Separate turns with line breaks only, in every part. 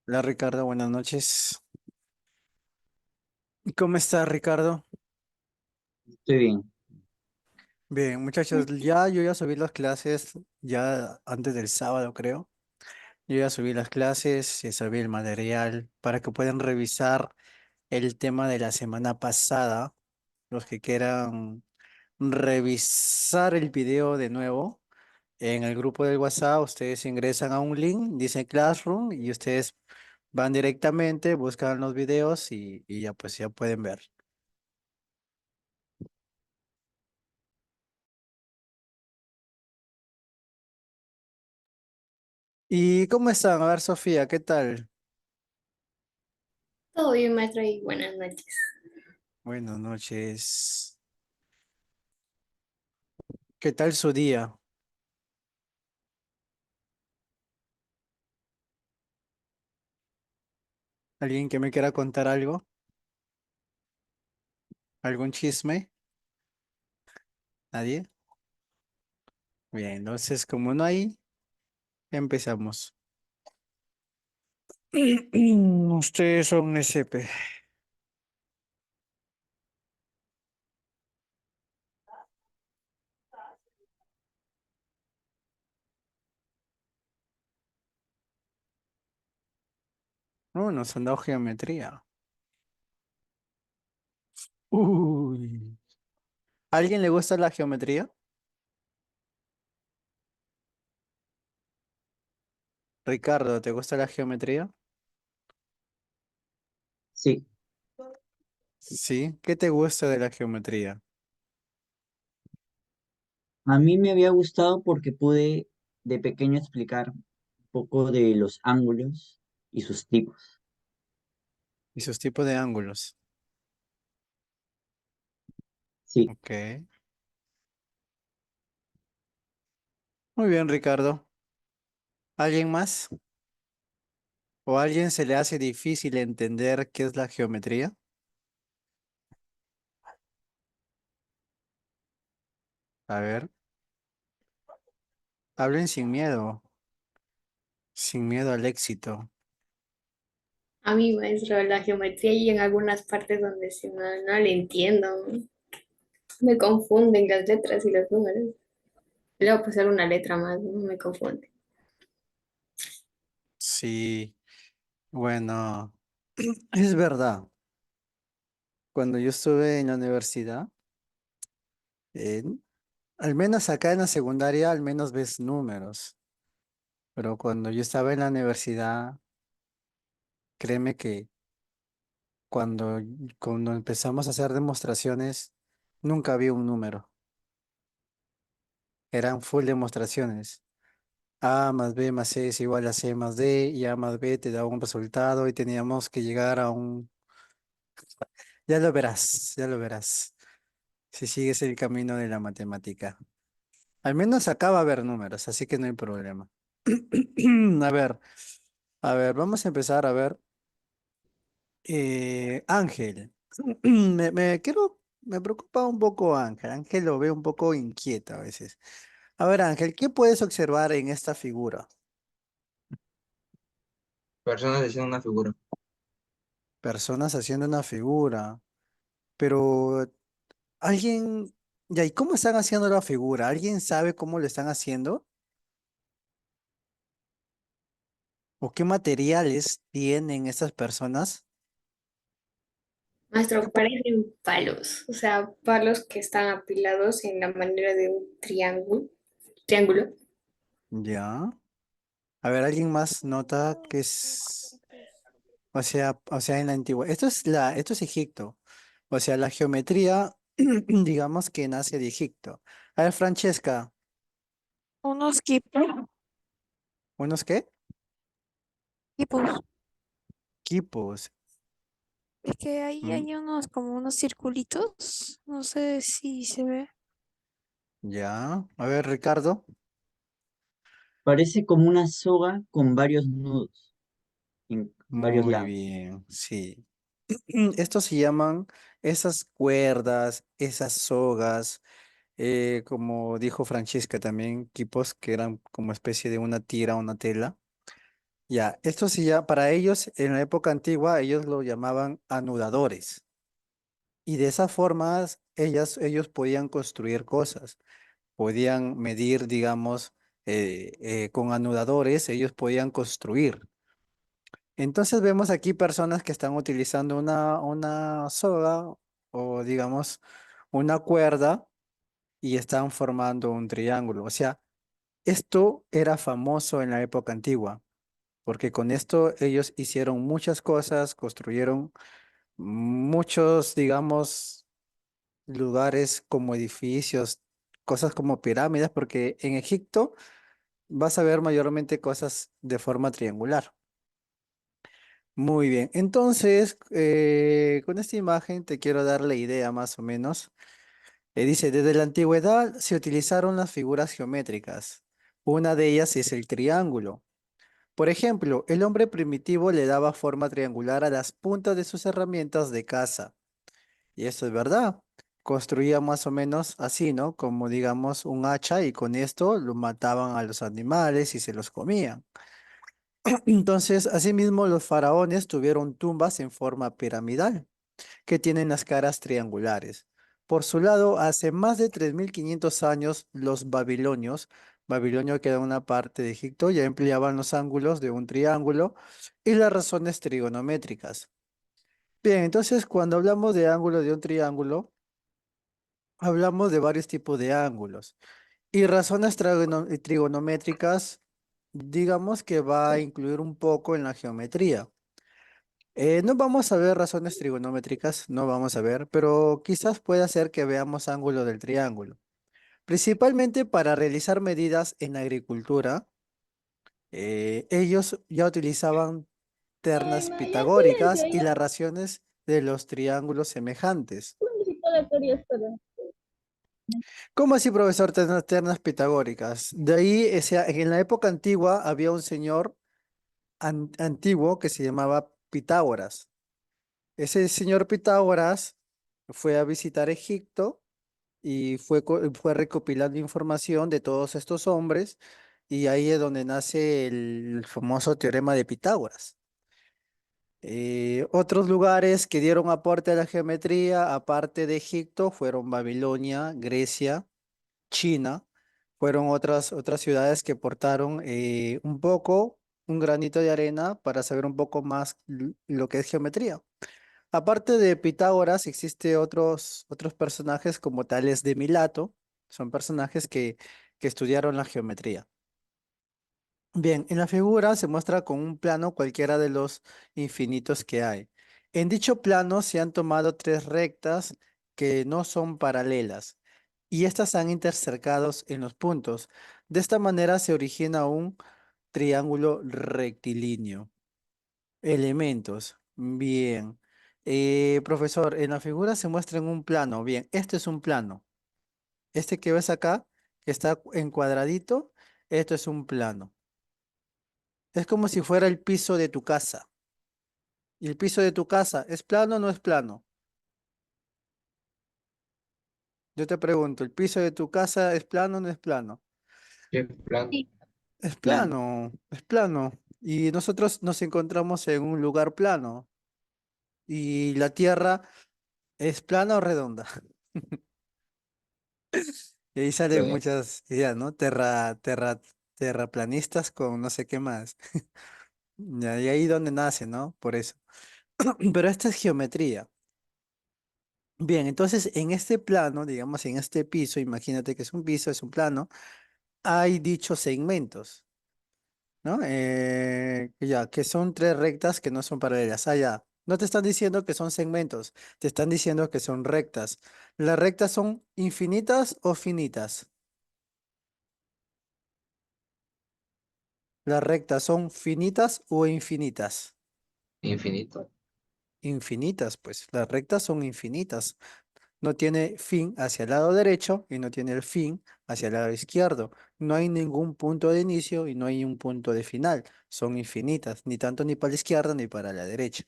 Hola Ricardo, buenas noches. ¿Cómo estás, Ricardo?
Estoy bien.
Bien, muchachos, yo ya subí las clases, ya antes del sábado creo. Yo ya subí las clases, ya subí el material para que puedan revisar el tema de la semana pasada. Los que quieran revisar el video de nuevo, en el grupo del WhatsApp, ustedes ingresan a un link, dice Classroom, y ustedes van directamente, buscan los videos y ya pues ya pueden ver. ¿Y cómo están? A ver, Sofía, ¿qué tal?
Todo bien, maestro, y buenas noches.
Buenas noches. ¿Qué tal su día? ¿Alguien que me quiera contar algo? ¿Algún chisme? ¿Nadie? Bien, entonces como no hay, empezamos. Ustedes son SP. No, nos han dado geometría. Uy. ¿A alguien le gusta la geometría? Ricardo, ¿te gusta la geometría?
Sí,
Sí. ¿Qué te gusta de la geometría?
a mí me había gustado porque pude de pequeño explicar un poco de los ángulos y sus tipos.
Y sus tipos de ángulos.
Sí,
Ok. Muy bien, Ricardo. ¿Alguien más? ¿O a alguien se le hace difícil entender qué es la geometría? A ver, hablen sin miedo al éxito.
A mi maestro, la geometría y en algunas partes donde si no le entiendo, me confunden las letras y los números. Le voy a pasar una letra más, no me confunde.
Sí, bueno, es verdad. Cuando yo estuve en la universidad, eh, al menos acá en la secundaria, al menos ves números. Pero cuando yo estaba en la universidad, créeme que cuando, cuando empezamos a hacer demostraciones, nunca vi un número. Eran full demostraciones. A más B más C es igual a C más D y A más B te da un resultado y teníamos que llegar a un... Ya lo verás, ya lo verás, si sigues el camino de la matemática. Al menos acá va a haber números, así que no hay problema. A ver, vamos a empezar a ver. Ángel, me preocupa un poco Ángel. Ángel lo veo un poco inquieto a veces. A ver, Ángel, ¿qué puedes observar en esta figura?
Personas haciendo una figura.
Personas haciendo una figura, pero alguien, ya, ¿y cómo están haciendo la figura? ¿Alguien sabe cómo lo están haciendo? ¿O qué materiales tienen estas personas?
Maestro, parecen palos, o sea, palos que están apilados en la manera de un triángulo.
Ya. A ver, ¿alguien más nota que es, o sea, en la antigua? Esto es Egipto. O sea, la geometría, digamos que nace de Egipto. A ver, Francesca,
Unos
¿unos qué?
quipos.
Quipos.
Es que ahí
Mm,
hay unos como unos circulitos. No sé si se ve.
ya. A ver, Ricardo.
parece como una soga con varios nudos en varios
Muy
lados.
bien, sí. Estos se llaman esas cuerdas, esas sogas, como dijo Francesca también, quipos que eran como especie de una tira, una tela. Ya, esto sí ya, para ellos, en la época antigua, ellos lo llamaban anudadores. Y de esa forma, ellos podían construir cosas, podían medir, digamos, con anudadores, ellos podían construir. Entonces vemos aquí personas que están utilizando una soga o, digamos, una cuerda y están formando un triángulo. O sea, esto era famoso en la época antigua, porque con esto ellos hicieron muchas cosas, construyeron muchos, digamos, lugares como edificios, cosas como pirámides, porque en Egipto vas a ver mayormente cosas de forma triangular. Muy bien, entonces con esta imagen te quiero dar la idea más o menos. Dice, desde la antigüedad se utilizaron las figuras geométricas. Una de ellas es el triángulo. Por ejemplo, el hombre primitivo le daba forma triangular a las puntas de sus herramientas de caza. Y esto es verdad. Construía más o menos así, ¿no? Como digamos un hacha y con esto lo mataban a los animales y se los comían. Entonces, asimismo, los faraones tuvieron tumbas en forma piramidal, que tienen las caras triangulares. Por su lado, hace más de 3500 años, los babilonios, Babilonio que era una parte de Egipto, ya empleaban los ángulos de un triángulo y las razones trigonométricas. Bien, entonces cuando hablamos de ángulo de un triángulo, hablamos de varios tipos de ángulos. Y razones trigonométricas, digamos que va a incluir un poco en la geometría. No vamos a ver razones trigonométricas, no vamos a ver, pero quizás pueda ser que veamos ángulo del triángulo. Principalmente para realizar medidas en la agricultura, ellos ya utilizaban ternas pitagóricas y las razones de los triángulos semejantes. ¿Cómo así, profesor, ternas pitagóricas? De ahí, o sea, en la época antigua había un señor antiguo que se llamaba Pitágoras. Ese señor Pitágoras fue a visitar Egipto y fue recopilando información de todos estos hombres y ahí es donde nace el famoso teorema de Pitágoras. Otros lugares que dieron aporte a la geometría, aparte de Egipto, fueron Babilonia, Grecia, China, fueron otras ciudades que portaron un poco, un granito de arena para saber un poco más lo que es geometría. Aparte de Pitágoras, existe otros personajes como tales de Milato, son personajes que estudiaron la geometría. Bien, en la figura se muestra con un plano cualquiera de los infinitos que hay. En dicho plano se han tomado tres rectas que no son paralelas y estas han intercercados en los puntos. De esta manera se origina un triángulo rectilíneo. Elementos. Bien. Profesor, en la figura se muestra en un plano. Bien, este es un plano. Este que ves acá, que está en cuadradito, esto es un plano. Es como si fuera el piso de tu casa. ¿Y el piso de tu casa es plano o no es plano? Yo te pregunto, ¿el piso de tu casa es plano o no es plano?
Qué plan.
Es
Plano.
plano, es plano. Y nosotros nos encontramos en un lugar plano. ¿Y la tierra es plana o redonda? Y ahí salen
Bueno,
muchas ideas, ¿no? Terraplanistas con no sé qué más. Ya, y ahí donde nace, ¿no? Por eso. Pero esta es geometría. Bien, entonces en este plano, digamos en este piso, imagínate que es un piso, es un plano, hay dichos segmentos, ¿no? Ya, que son tres rectas que no son paralelas. Ah, ya. No te están diciendo que son segmentos, te están diciendo que son rectas. ¿Las rectas son infinitas o finitas? ¿Las rectas son finitas o infinitas?
infinito.
Infinitas, pues las rectas son infinitas. No tiene fin hacia el lado derecho y no tiene el fin hacia el lado izquierdo. No hay ningún punto de inicio y no hay un punto de final. Son infinitas, ni tanto ni para la izquierda ni para la derecha.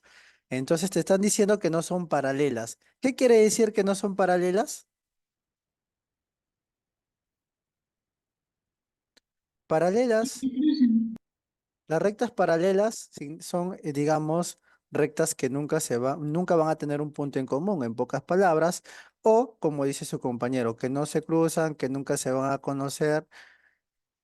Entonces te están diciendo que no son paralelas. ¿Qué quiere decir que no son paralelas? Paralelas Las rectas paralelas son, digamos, rectas que nunca van a tener un punto en común, en pocas palabras, o como dice su compañero, que no se cruzan, que nunca se van a conocer,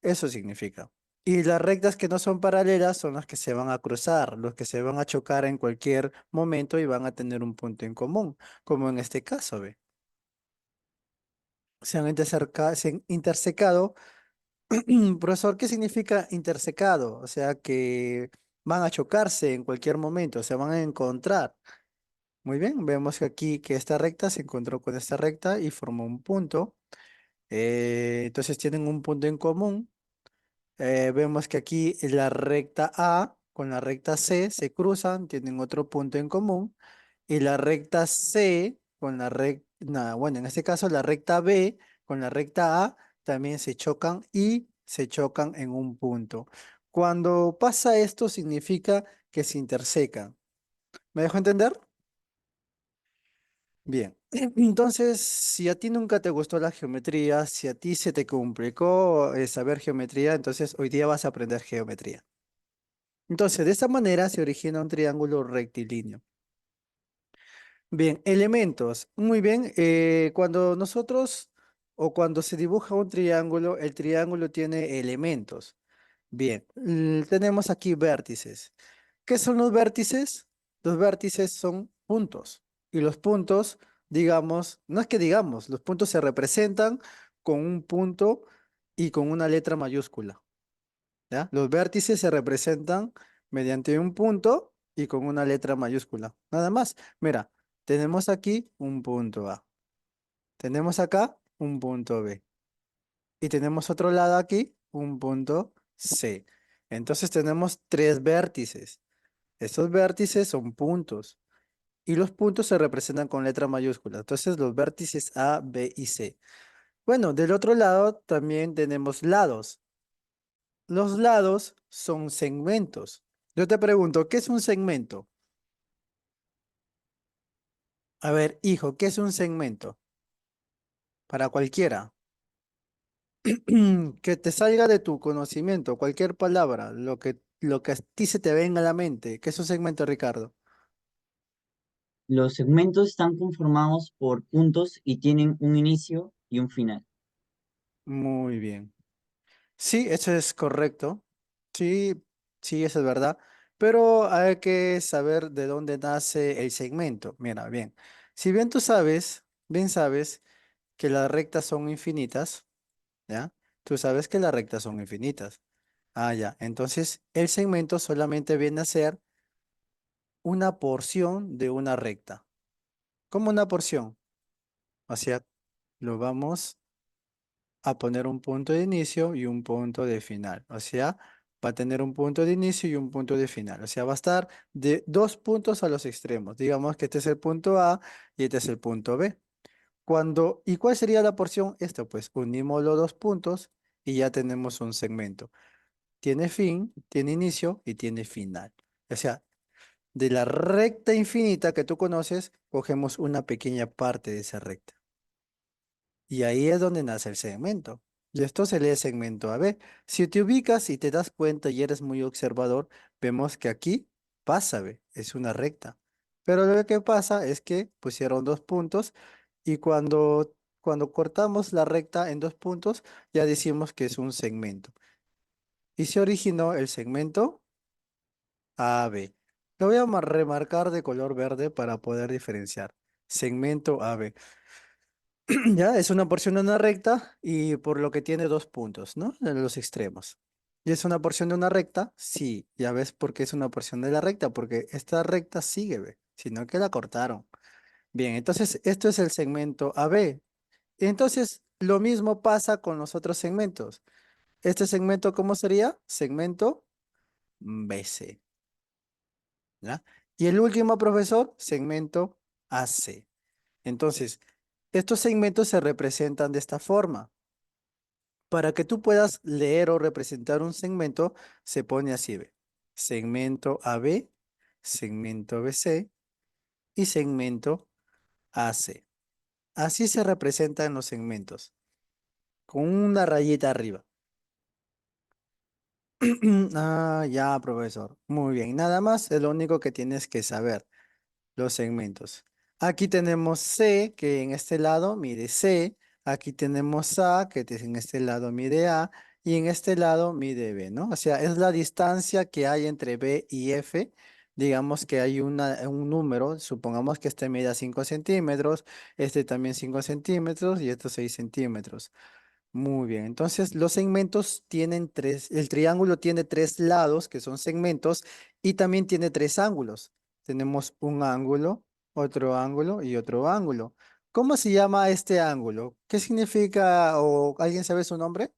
eso significa. Y las rectas que no son paralelas son las que se van a cruzar, los que se van a chocar en cualquier momento y van a tener un punto en común, como en este caso, ¿ve? Se han intersecado. Profesor, ¿qué significa intersecado? O sea, que van a chocarse en cualquier momento, se van a encontrar. Muy bien, vemos que aquí que esta recta se encontró con esta recta y formó un punto. Entonces tienen un punto en común. Vemos que aquí la recta A con la recta C se cruzan, tienen otro punto en común. Y la recta C con la recta, bueno, en este caso la recta B con la recta A también se chocan y se chocan en un punto. Cuando pasa esto significa que se intersecan. ¿Me dejo entender? Bien. Entonces, si a ti nunca te gustó la geometría, si a ti se te complicó saber geometría, entonces hoy día vas a aprender geometría. Entonces, de esta manera se origina un triángulo rectilíneo. Bien, elementos. Muy bien. Cuando nosotros o cuando se dibuja un triángulo, el triángulo tiene elementos. Bien, tenemos aquí vértices. ¿Qué son los vértices? Los vértices son puntos. Y los puntos, digamos, no es que digamos, los puntos se representan con un punto y con una letra mayúscula. ¿Ya? Los vértices se representan mediante un punto y con una letra mayúscula. Nada más. Mira, tenemos aquí un punto A. Tenemos acá un punto B. Y tenemos otro lado aquí un punto C. Entonces tenemos tres vértices. Estos vértices son puntos. Y los puntos se representan con letra mayúscula. Entonces los vértices A, B y C. Bueno, del otro lado también tenemos lados. Los lados son segmentos. Yo te pregunto, ¿qué es un segmento? A ver, hijo, ¿qué es un segmento? Para cualquiera. Que te salga de tu conocimiento, cualquier palabra, lo que a ti se te venga a la mente. ¿Qué es un segmento, Ricardo?
Los segmentos están conformados por puntos y tienen un inicio y un final.
Muy bien. Sí, eso es correcto. Sí, sí, eso es verdad. Pero hay que saber de dónde nace el segmento. Mira, bien. Si bien tú sabes, bien sabes que las rectas son infinitas, ¿ya? Tú sabes que las rectas son infinitas. Ah, ya. Entonces, el segmento solamente viene a ser una porción de una recta. ¿Cómo una porción? O sea, lo vamos a poner un punto de inicio y un punto de final. O sea, va a tener un punto de inicio y un punto de final. O sea, va a estar de dos puntos a los extremos. Digamos que este es el punto A y este es el punto B. ¿Y cuál sería la porción? Esto, pues unimos los dos puntos y ya tenemos un segmento. Tiene fin, tiene inicio y tiene final. O sea, de la recta infinita que tú conoces, cogemos una pequeña parte de esa recta. Y ahí es donde nace el segmento. Y esto se lee segmento AB. Si te ubicas y te das cuenta y eres muy observador, vemos que aquí pasa, ¿ve? Es una recta. Pero lo que pasa es que pusieron dos puntos y cuando cortamos la recta en dos puntos, ya decimos que es un segmento. Y se originó el segmento AB. Lo voy a remarcar de color verde para poder diferenciar. Segmento AB. Ya, es una porción de una recta y por lo que tiene dos puntos, ¿no? En los extremos. ¿Y es una porción de una recta? Sí, ya ves por qué es una porción de la recta, porque esta recta sigue, ve, sino que la cortaron. Bien, entonces esto es el segmento AB. Entonces, lo mismo pasa con los otros segmentos. Este segmento, ¿cómo sería? Segmento BC, ¿ya? Y el último, profesor, segmento AC. Entonces, estos segmentos se representan de esta forma. Para que tú puedas leer o representar un segmento, se pone así, ve. Segmento AB, segmento BC y segmento AC. Así se representan los segmentos, con una rayita arriba. Ah, ya, profesor. Muy bien. Nada más es lo único que tienes que saber, los segmentos. Aquí tenemos C, que en este lado mide C. Aquí tenemos A, que en este lado mide A. Y en este lado mide B, ¿no? O sea, es la distancia que hay entre B y F. Digamos que hay un número, supongamos que este mida 5 centímetros, este también 5 centímetros y estos 6 centímetros. Muy bien, entonces los segmentos tienen tres, el triángulo tiene tres lados que son segmentos y también tiene tres ángulos. Tenemos un ángulo, otro ángulo y otro ángulo. ¿Cómo se llama este ángulo? ¿Qué significa o alguien sabe su nombre?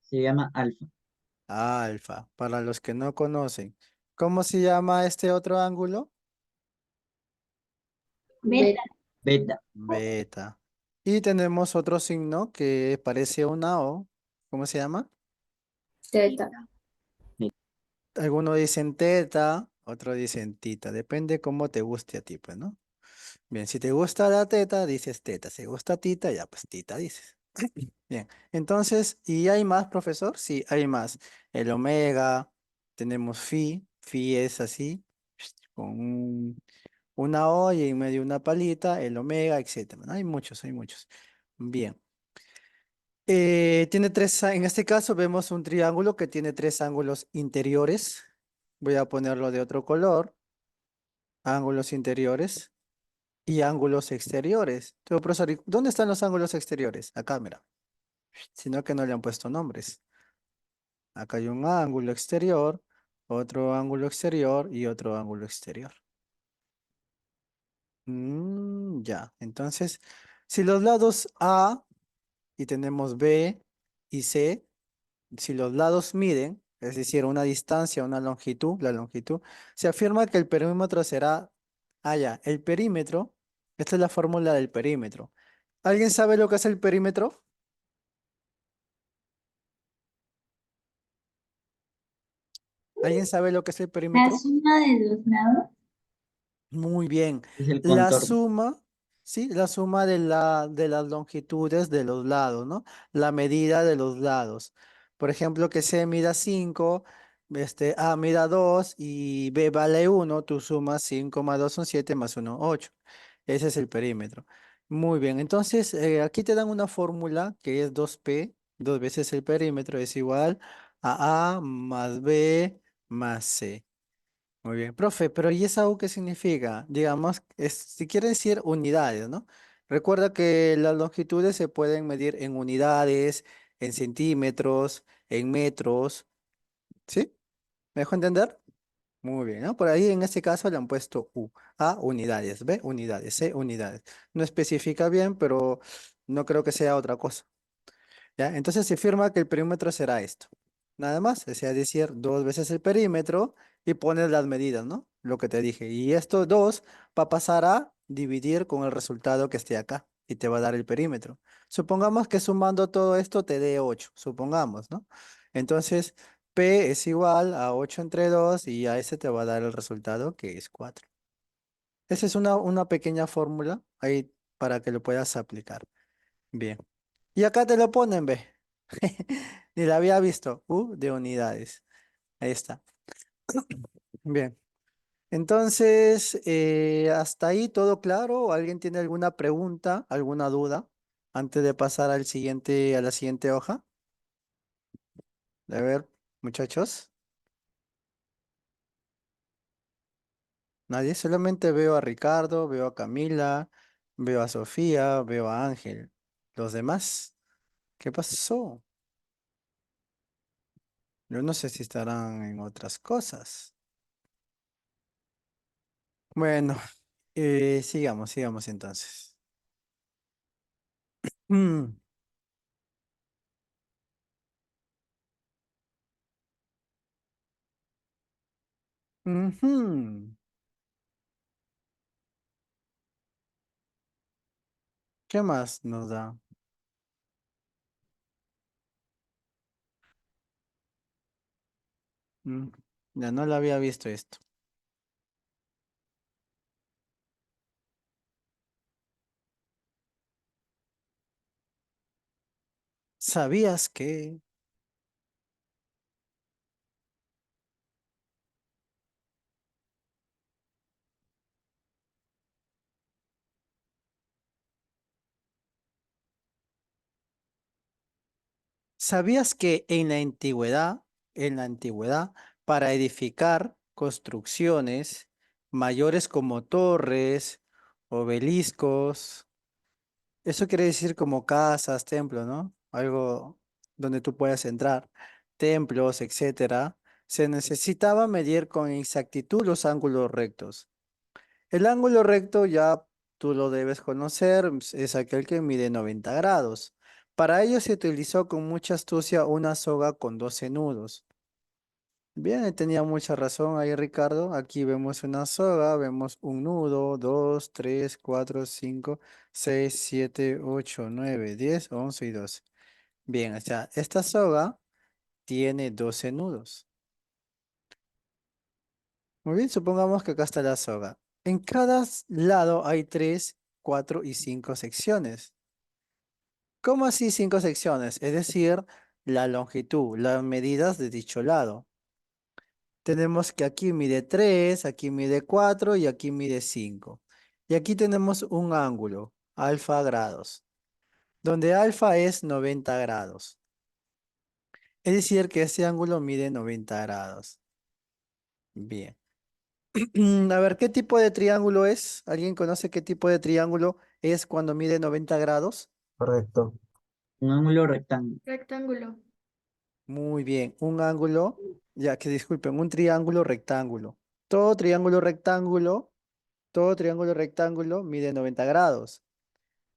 Se llama alfa.
Alfa, para los que no conocen. ¿Cómo se llama este otro ángulo?
Beta.
Beta.
Beta. Y tenemos otro signo que parece una O. ¿Cómo se llama?
Teta.
Algunos dicen teta, otros dicen tita, depende cómo te guste a ti, pues, ¿no? Bien, si te gusta la teta, dices teta, si te gusta tita, ya pues tita dices. Bien, entonces, ¿y hay más, profesor? Sí, hay más. El omega, tenemos phi es así, con una O y en medio una palita, el omega, etcétera, ¿no? Hay muchos, hay muchos. Bien. Tiene tres, en este caso vemos un triángulo que tiene tres ángulos interiores. Voy a ponerlo de otro color. Ángulos interiores y ángulos exteriores. Pero, profesor, ¿y dónde están los ángulos exteriores? Acá, mira. Sino que no le han puesto nombres. Acá hay un ángulo exterior, otro ángulo exterior y otro ángulo exterior. Ya, entonces, si los lados A y tenemos B y C, si los lados miden, es decir, una distancia, una longitud, la longitud, se afirma que el perímetro será, ya, el perímetro, esta es la fórmula del perímetro. ¿Alguien sabe lo que es el perímetro? ¿Alguien sabe lo que es el
La
perímetro?
suma de los lados.
Muy bien.
Es el
La
contorno.
suma, sí, la suma de las longitudes de los lados, ¿no? La medida de los lados. Por ejemplo, que C mida 5, A mida 2 y B vale 1, tú sumas 5 más 2 son 7 más 1, 8. Ese es el perímetro. Muy bien, entonces aquí te dan una fórmula que es 2P, dos veces el perímetro es igual a más B más C. Muy bien, profe, pero ¿y esa U qué significa? Digamos, si quiere decir unidades, ¿no? Recuerda que las longitudes se pueden medir en unidades, en centímetros, en metros, ¿sí? ¿Me dejo entender? Muy bien, ¿no? Por ahí en este caso le han puesto U. A, unidades, B, unidades, C, unidades. No especifica bien, pero no creo que sea otra cosa. ¿Ya? Entonces se afirma que el perímetro será esto. Nada más, o sea, decir dos veces el perímetro y pones las medidas, ¿no? Lo que te dije. Y esto dos va a pasar a dividir con el resultado que esté acá y te va a dar el perímetro. Supongamos que sumando todo esto te dé 8, supongamos, ¿no? Entonces, P es igual a 8 entre 2 y a ese te va a dar el resultado que es 4. Esa es una pequeña fórmula ahí para que lo puedas aplicar. Bien. Y acá te lo ponen, ve. Ni la había visto. U de unidades. Ahí está. Bien. Entonces, hasta ahí todo claro. ¿Alguien tiene alguna pregunta, alguna duda antes de pasar al siguiente, a la siguiente hoja? A ver, muchachos. Nadie. Solamente veo a Ricardo, veo a Camila, veo a Sofía, veo a Ángel. Los demás, ¿qué pasó? Yo no sé si estarán en otras cosas. Bueno, sigamos entonces. Mm, ujú. ¿Qué más nos da? Mm, ya no lo había visto esto. ¿Sabías que? ¿Sabías que en la antigüedad, para edificar construcciones mayores como torres, obeliscos, eso quiere decir como casas, templos, ¿no? Algo donde tú puedas entrar, templos, etcétera, se necesitaba medir con exactitud los ángulos rectos. El ángulo recto ya tú lo debes conocer, es aquel que mide 90 grados. Para ello se utilizó con mucha astucia una soga con 12 nudos. Bien, tenía mucha razón ahí Ricardo. Aquí vemos una soga, vemos un nudo, 2, 3, 4, 5, 6, 7, 8, 9, 10, 11 y 12. Bien, o sea, esta soga tiene 12 nudos. Muy bien, supongamos que acá está la soga. En cada lado hay 3, 4 y 5 secciones. ¿Cómo así 5 secciones? Es decir, la longitud, las medidas de dicho lado. Tenemos que aquí mide 3, aquí mide 4 y aquí mide 5. Y aquí tenemos un ángulo, alfa grados, donde alfa es 90 grados. Es decir, que este ángulo mide 90 grados. Bien. A ver, ¿qué tipo de triángulo es? ¿Alguien conoce qué tipo de triángulo es cuando mide 90 grados?
Correcto.
Un ángulo rectángulo.
Rectángulo.
Muy bien, un ángulo, ya que disculpen, un triángulo rectángulo. Todo triángulo rectángulo, todo triángulo rectángulo mide 90 grados.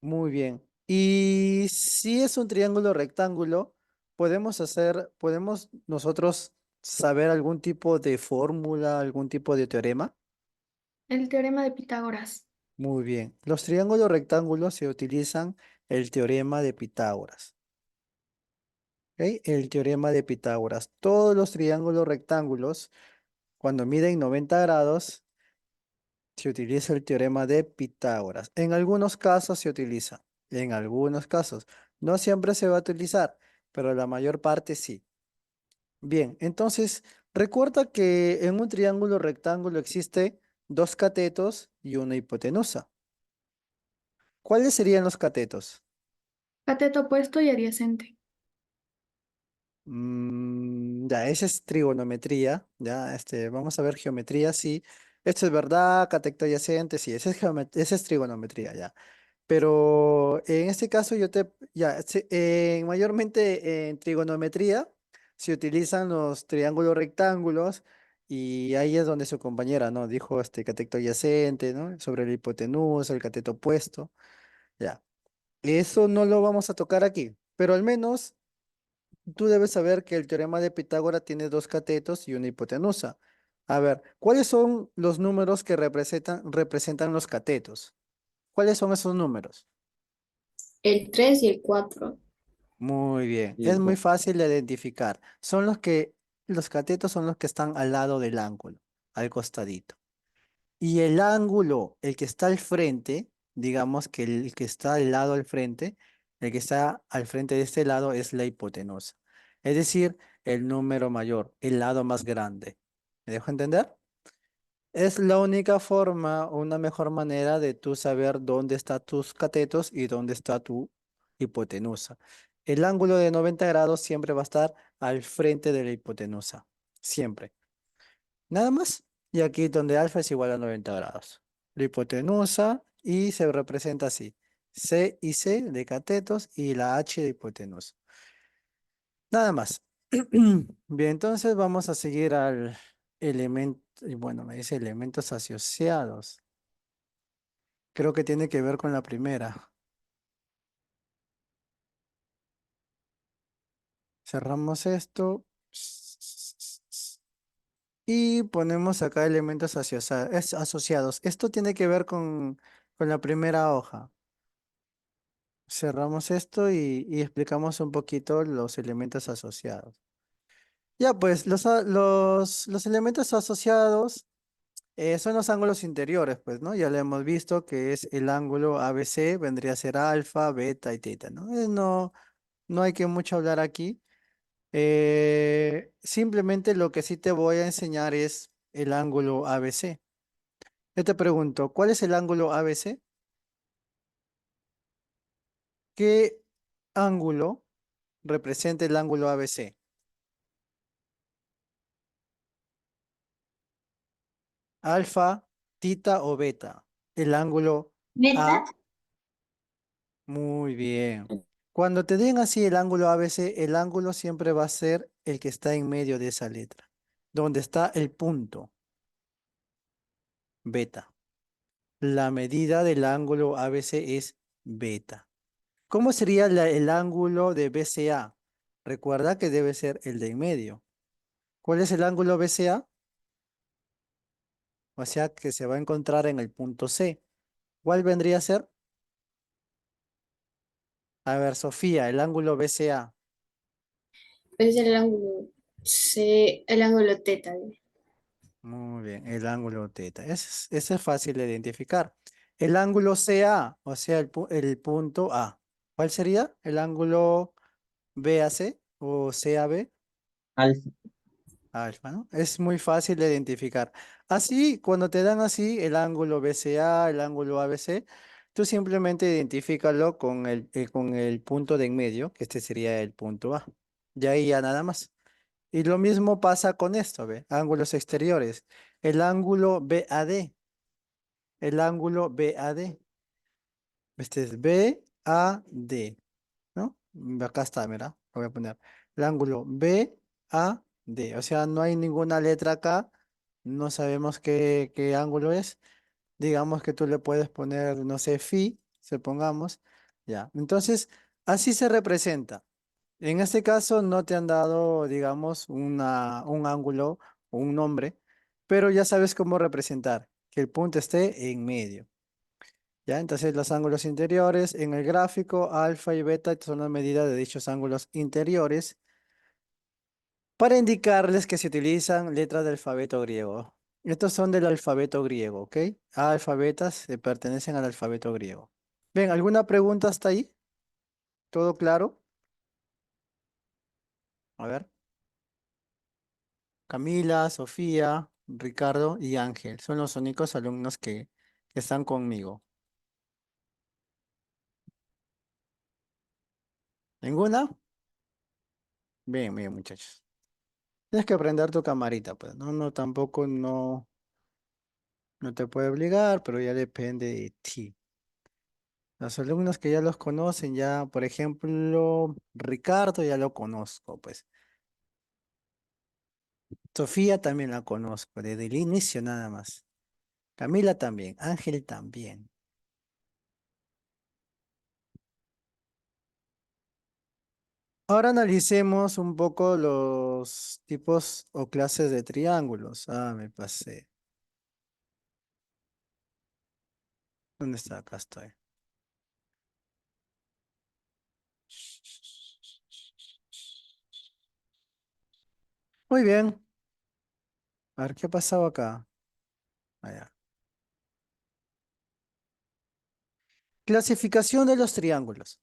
Muy bien. Y si es un triángulo rectángulo, podemos nosotros saber algún tipo de fórmula, algún tipo de teorema.
El teorema de Pitágoras.
Muy bien. Los triángulos rectángulos se utilizan el teorema de Pitágoras. ¿Ok? El teorema de Pitágoras. Todos los triángulos rectángulos, cuando miden 90 grados, se utiliza el teorema de Pitágoras. En algunos casos se utiliza. En algunos casos. No siempre se va a utilizar, pero la mayor parte sí. Bien, entonces, recuerda que en un triángulo rectángulo existe dos catetos y una hipotenusa. ¿Cuáles serían los catetos?
Cateto opuesto y adyacente.
Ya, esa es trigonometría, ya, vamos a ver geometría, sí. Esto es verdad, cateto adyacente, sí, esa es trigonometría, ya. Pero en este caso mayormente en trigonometría se utilizan los triángulos rectángulos y ahí es donde su compañera, ¿no? Dijo cateto adyacente, ¿no? Sobre la hipotenusa, el cateto opuesto, ya. Eso no lo vamos a tocar aquí, pero al menos tú debes saber que el teorema de Pitágoras tiene dos catetos y una hipotenusa. A ver, ¿cuáles son los números que representan los catetos? ¿Cuáles son esos números?
El 3 y el 4.
Muy bien,
Y
es
el
muy
cuatro.
fácil de identificar. Los catetos son los que están al lado del ángulo, al costadito. Y el ángulo, el que está al frente, digamos que el que está al lado al frente, el que está al frente de este lado es la hipotenusa. Es decir, el número mayor, el lado más grande. ¿Me dejo entender? Es la única forma, una mejor manera de tú saber dónde están tus catetos y dónde está tu hipotenusa. El ángulo de 90 grados siempre va a estar al frente de la hipotenusa. Siempre. Nada más. Y aquí donde alfa es igual a 90 grados. La hipotenusa y se representa así. C y C de catetos y la H de hipotenusa. Nada más. Bien, entonces vamos a seguir al elemento, y bueno, me dice elementos asociados. Creo que tiene que ver con la primera. Cerramos esto. Y ponemos acá elementos asociados. Esto tiene que ver con la primera hoja. Cerramos esto y explicamos un poquito los elementos asociados. Ya, pues los elementos asociados son los ángulos interiores, pues, ¿no? Ya lo hemos visto que es el ángulo ABC, vendría a ser alfa, beta y teta, ¿no? No hay que mucho hablar aquí. Simplemente lo que sí te voy a enseñar es el ángulo ABC. Yo te pregunto, ¿cuál es el ángulo ABC? ¿Qué ángulo representa el ángulo ABC? Alfa, tita o beta. El ángulo
¿Beta?
A. Muy bien. Cuando te den así el ángulo ABC, el ángulo siempre va a ser el que está en medio de esa letra, donde está el punto beta. La medida del ángulo ABC es beta. ¿Cómo sería el ángulo de BCA? Recuerda que debe ser el de en medio. ¿Cuál es el ángulo BCA? O sea que se va a encontrar en el punto C. ¿Cuál vendría a ser? A ver, Sofía, el ángulo BCA.
Es el ángulo C, el ángulo teta.
Muy bien, el ángulo teta. Ese es fácil de identificar. El ángulo CA, o sea, el punto A. ¿Cuál sería? ¿El ángulo BAC o CAB?
Alfa.
Alfa, ¿no? Es muy fácil de identificar. Así, cuando te dan así el ángulo BCA, el ángulo ABC, tú simplemente identifícalo con el punto de en medio, que este sería el punto A. Y ahí ya nada más. Y lo mismo pasa con esto, ¿ve? Ángulos exteriores. El ángulo BAD, el ángulo BAD. Este es BAD, ¿no? Acá está, mira, lo voy a poner. El ángulo BAD, o sea, no hay ninguna letra acá, no sabemos qué ángulo es. Digamos que tú le puedes poner, no sé, phi, supongamos, ya. Entonces, así se representa. En este caso no te han dado, digamos, un ángulo o un nombre, pero ya sabes cómo representar, que el punto esté en medio. ¿Ya? Entonces los ángulos interiores en el gráfico, alfa y beta son las medidas de dichos ángulos interiores para indicarles que se utilizan letras del alfabeto griego. Estos son del alfabeto griego, ¿ok? Alfabetas pertenecen al alfabeto griego. Bien, ¿alguna pregunta hasta ahí? ¿Todo claro? A ver. Camila, Sofía, Ricardo y Ángel son los únicos alumnos que están conmigo. ¿Ninguna? Bien, bien, muchachos. Tienes que aprender tu camarita, pues. No, no, tampoco no te puede obligar, pero ya depende de ti. Los alumnos que ya los conocen, ya, por ejemplo, Ricardo ya lo conozco, pues. Sofía también la conozco, desde el inicio nada más. Camila también, Ángel también. Ahora analicemos un poco los tipos o clases de triángulos. Ah, me pasé. ¿Dónde está? Acá estoy. Muy bien. A ver, ¿qué ha pasado acá? Allá. Clasificación de los triángulos.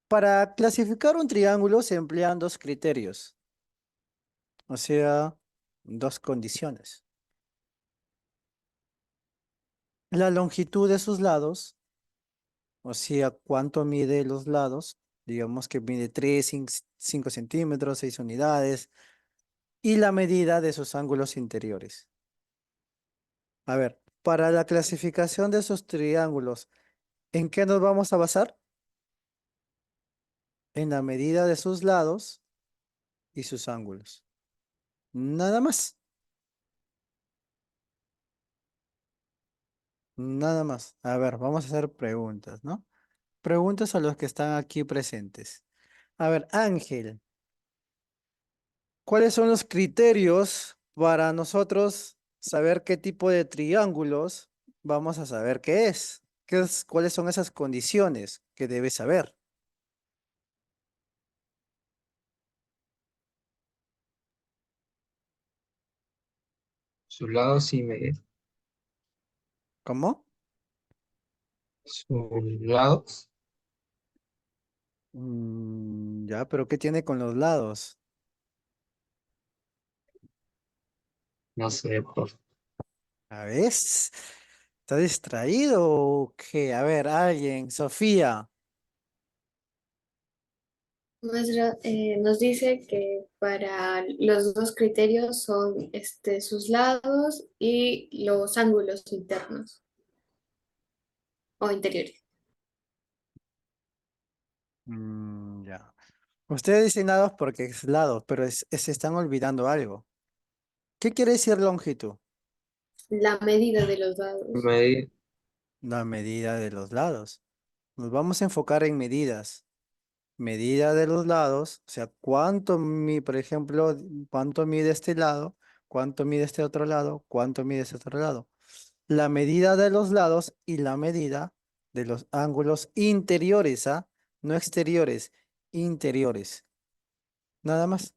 Para clasificar un triángulo se emplean dos criterios, o sea, dos condiciones. La longitud de sus lados, o sea, cuánto mide los lados, digamos que mide 3, 5 centímetros, 6 unidades, y la medida de sus ángulos interiores. A ver, para la clasificación de esos triángulos, ¿en qué nos vamos a basar? En la medida de sus lados y sus ángulos. Nada más, nada más. A ver, vamos a hacer preguntas, ¿no? Preguntas a los que están aquí presentes. A ver, Ángel, ¿cuáles son los criterios para nosotros saber qué tipo de triángulos vamos a saber qué es? ¿Cuáles son esas condiciones que debes saber?
Sus lados y medidas.
¿Cómo?
Sus lados,
Ya, pero ¿qué tiene con los lados?
no sé, profe.
¿A ver? ¿Está distraído o qué? A ver, alguien, Sofía.
Nos dice que para los dos criterios son sus lados y los ángulos internos o interiores.
Ya. Ustedes dicen lados porque es lados, pero se están olvidando algo. ¿Qué quiere decir longitud?
La medida de los lados.
Medir
La medida de los lados. Nos vamos a enfocar en medidas. Medida de los lados, o sea, por ejemplo, cuánto mide este lado, cuánto mide este otro lado, cuánto mide este otro lado. La medida de los lados y la medida de los ángulos interiores, ¿ah? No exteriores, interiores. Nada más.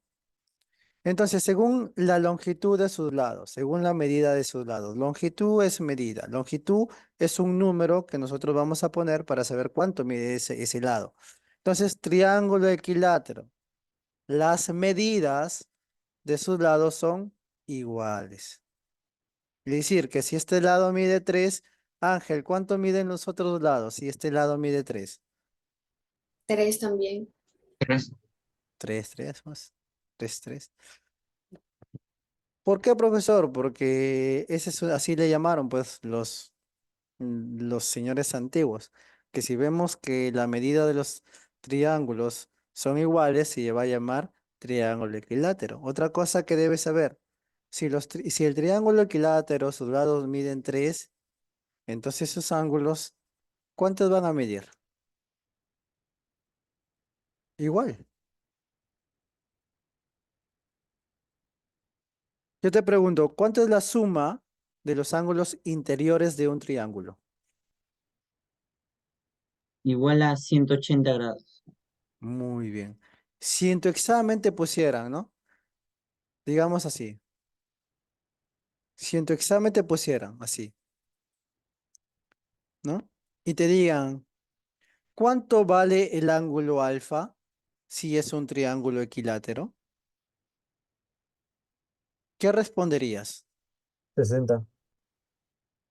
Entonces, según la longitud de sus lados, según la medida de sus lados, longitud es medida. Longitud es un número que nosotros vamos a poner para saber cuánto mide ese lado. Entonces, triángulo equilátero. Las medidas de sus lados son iguales. Es decir, que si este lado mide 3, Ángel, ¿cuánto miden los otros lados si este lado mide 3?
Tres también.
3.
3, 3 más. 3, 3. ¿Por qué, profesor? Porque así le llamaron, pues, los señores antiguos, que si vemos que la medida de los triángulos son iguales, se va a llamar triángulo equilátero. Otra cosa que debes saber, si el triángulo equilátero, sus lados miden 3, entonces sus ángulos, ¿cuántos van a medir? Igual. Yo te pregunto, ¿cuánto es la suma de los ángulos interiores de un triángulo?
Igual a 180 grados.
Muy bien. Si en tu examen te pusieran, ¿no? Digamos así. Si en tu examen te pusieran así, ¿no? Y te digan, ¿cuánto vale el ángulo alfa si es un triángulo equilátero? ¿Qué responderías?
60.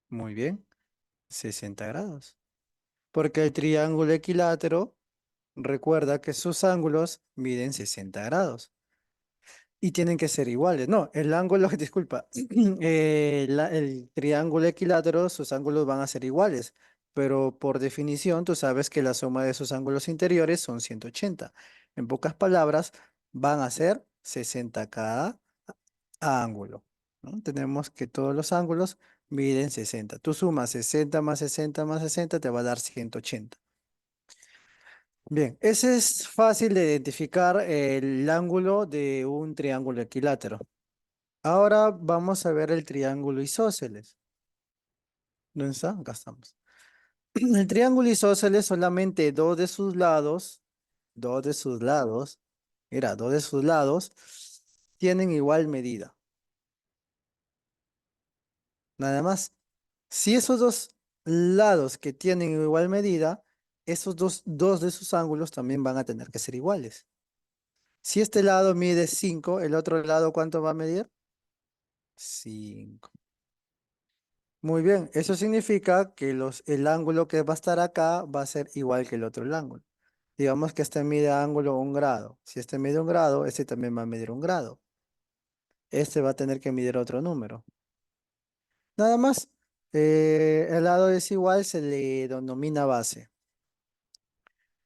Muy bien, 60 grados. Porque el triángulo equilátero, recuerda que sus ángulos miden 60 grados. Y tienen que ser iguales. No, el ángulo, disculpa, el triángulo equilátero, sus ángulos van a ser iguales, pero por definición tú sabes que la suma de sus ángulos interiores son 180. En pocas palabras, van a ser 60 cada ángulo, ¿no? Tenemos que todos los ángulos miden 60. Tú sumas 60 más 60 más 60, te va a dar 180. Bien, ese es fácil de identificar el ángulo de un triángulo equilátero. Ahora vamos a ver el triángulo isósceles. ¿Dónde está? Acá estamos. El triángulo isósceles solamente dos de sus lados, mira, dos de sus lados tienen igual medida. Nada más. Si esos dos lados que tienen igual medida, esos dos de sus ángulos también van a tener que ser iguales. Si este lado mide 5, ¿el otro lado cuánto va a medir? 5. Muy bien, eso significa que el ángulo que va a estar acá va a ser igual que el otro ángulo. Digamos que este mide ángulo 1 grado. Si este mide 1 grado, este también va a medir 1 grado. Este va a tener que medir otro número. Nada más, el lado desigual se le denomina base.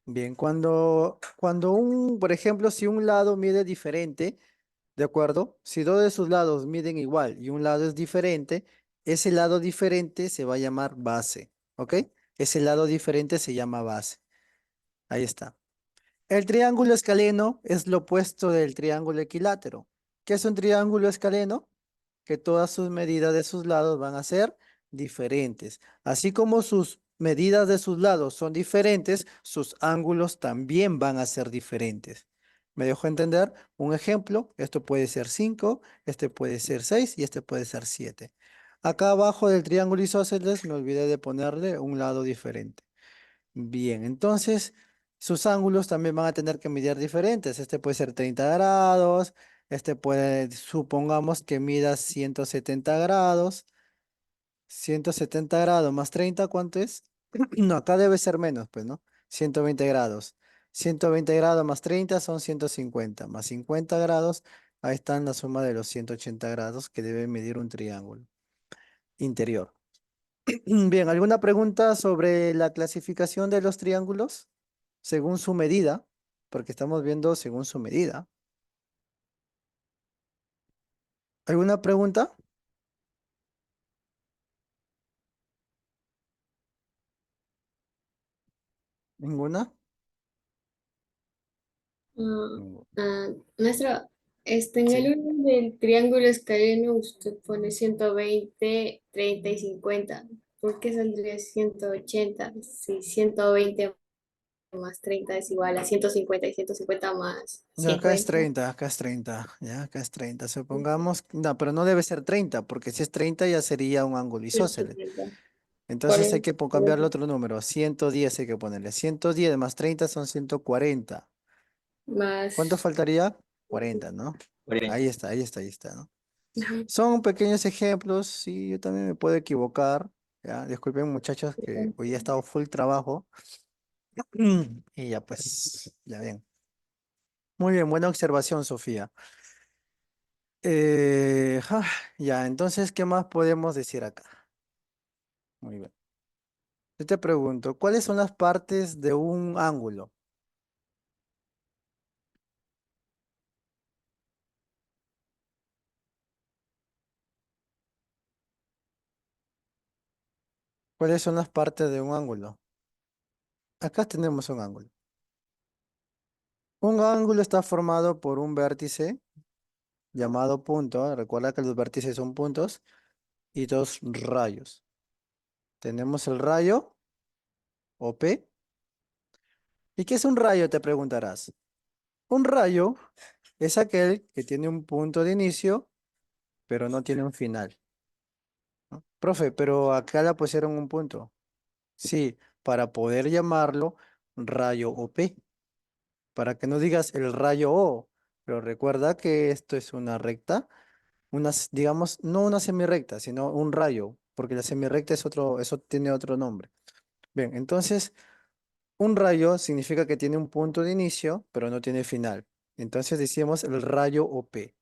Bien, por ejemplo, si un lado mide diferente, ¿de acuerdo? Si dos de sus lados miden igual y un lado es diferente, ese lado diferente se va a llamar base, ¿ok? Ese lado diferente se llama base. Ahí está. El triángulo escaleno es lo opuesto del triángulo equilátero. ¿Qué es un triángulo escaleno? Que todas sus medidas de sus lados van a ser diferentes. Así como sus medidas de sus lados son diferentes, sus ángulos también van a ser diferentes. ¿Me dejo entender? Un ejemplo, esto puede ser 5, este puede ser 6 y este puede ser 7. Acá abajo del triángulo isósceles me olvidé de ponerle un lado diferente. Bien, entonces sus ángulos también van a tener que medir diferentes. Este puede ser 30 grados, este puede, supongamos que mida 170 grados. 170 grados más 30, ¿cuánto es? No, acá debe ser menos, pues, ¿no? 120 grados. 120 grados más 30 son 150, más 50 grados, ahí están la suma de los 180 grados que debe medir un triángulo interior. Bien, ¿alguna pregunta sobre la clasificación de los triángulos según su medida? Porque estamos viendo según su medida. ¿Alguna pregunta? ¿Ninguna?
Ah,
Ninguna.
Maestro, en
Sí.
el orden del triángulo escaleno usted pone 120, 30 y 50. ¿Por qué saldría 180? Si 120 más 30 es igual a 150 y 150 más
Ya, acá es
50.
30, acá es 30, ya, acá es 30. Supongamos, no, pero no debe ser 30, porque si es 30 ya sería un ángulo isósceles.
130. ¿Cuál
Entonces hay
es?
que
¿Cuál
cambiarle
es?
otro número, 110 hay que ponerle. 110 más 30 son 140. ¿Cuánto
Más.
faltaría? 40, ¿no? Ahí
40.
está, ahí está, ahí está, ¿no?
Ajá.
Son pequeños ejemplos, sí, yo también me puedo equivocar. Ya, disculpen muchachos que hoy he estado full trabajo. Y ya pues, ya bien. Muy bien, buena observación, Sofía. Ya, entonces, ¿qué más podemos decir acá? Muy bien. Yo te pregunto, ¿cuáles son las partes de un ángulo? ¿Cuáles son las partes de un ángulo? Acá tenemos un ángulo. Un ángulo está formado por un vértice llamado punto. Recuerda que los vértices son puntos y dos rayos. Tenemos el rayo OP. ¿Y qué es un rayo? Te preguntarás. Un rayo es aquel que tiene un punto de inicio, pero no tiene un final, ¿no? Profe, pero acá la pusieron un punto. Sí, para poder llamarlo rayo OP, para que no digas el rayo O, pero recuerda que esto es una recta, digamos, no una semirrecta, sino un rayo, porque la semirrecta es otro, eso tiene otro nombre. Bien, entonces, un rayo significa que tiene un punto de inicio, pero no tiene final. Entonces decimos el rayo OP.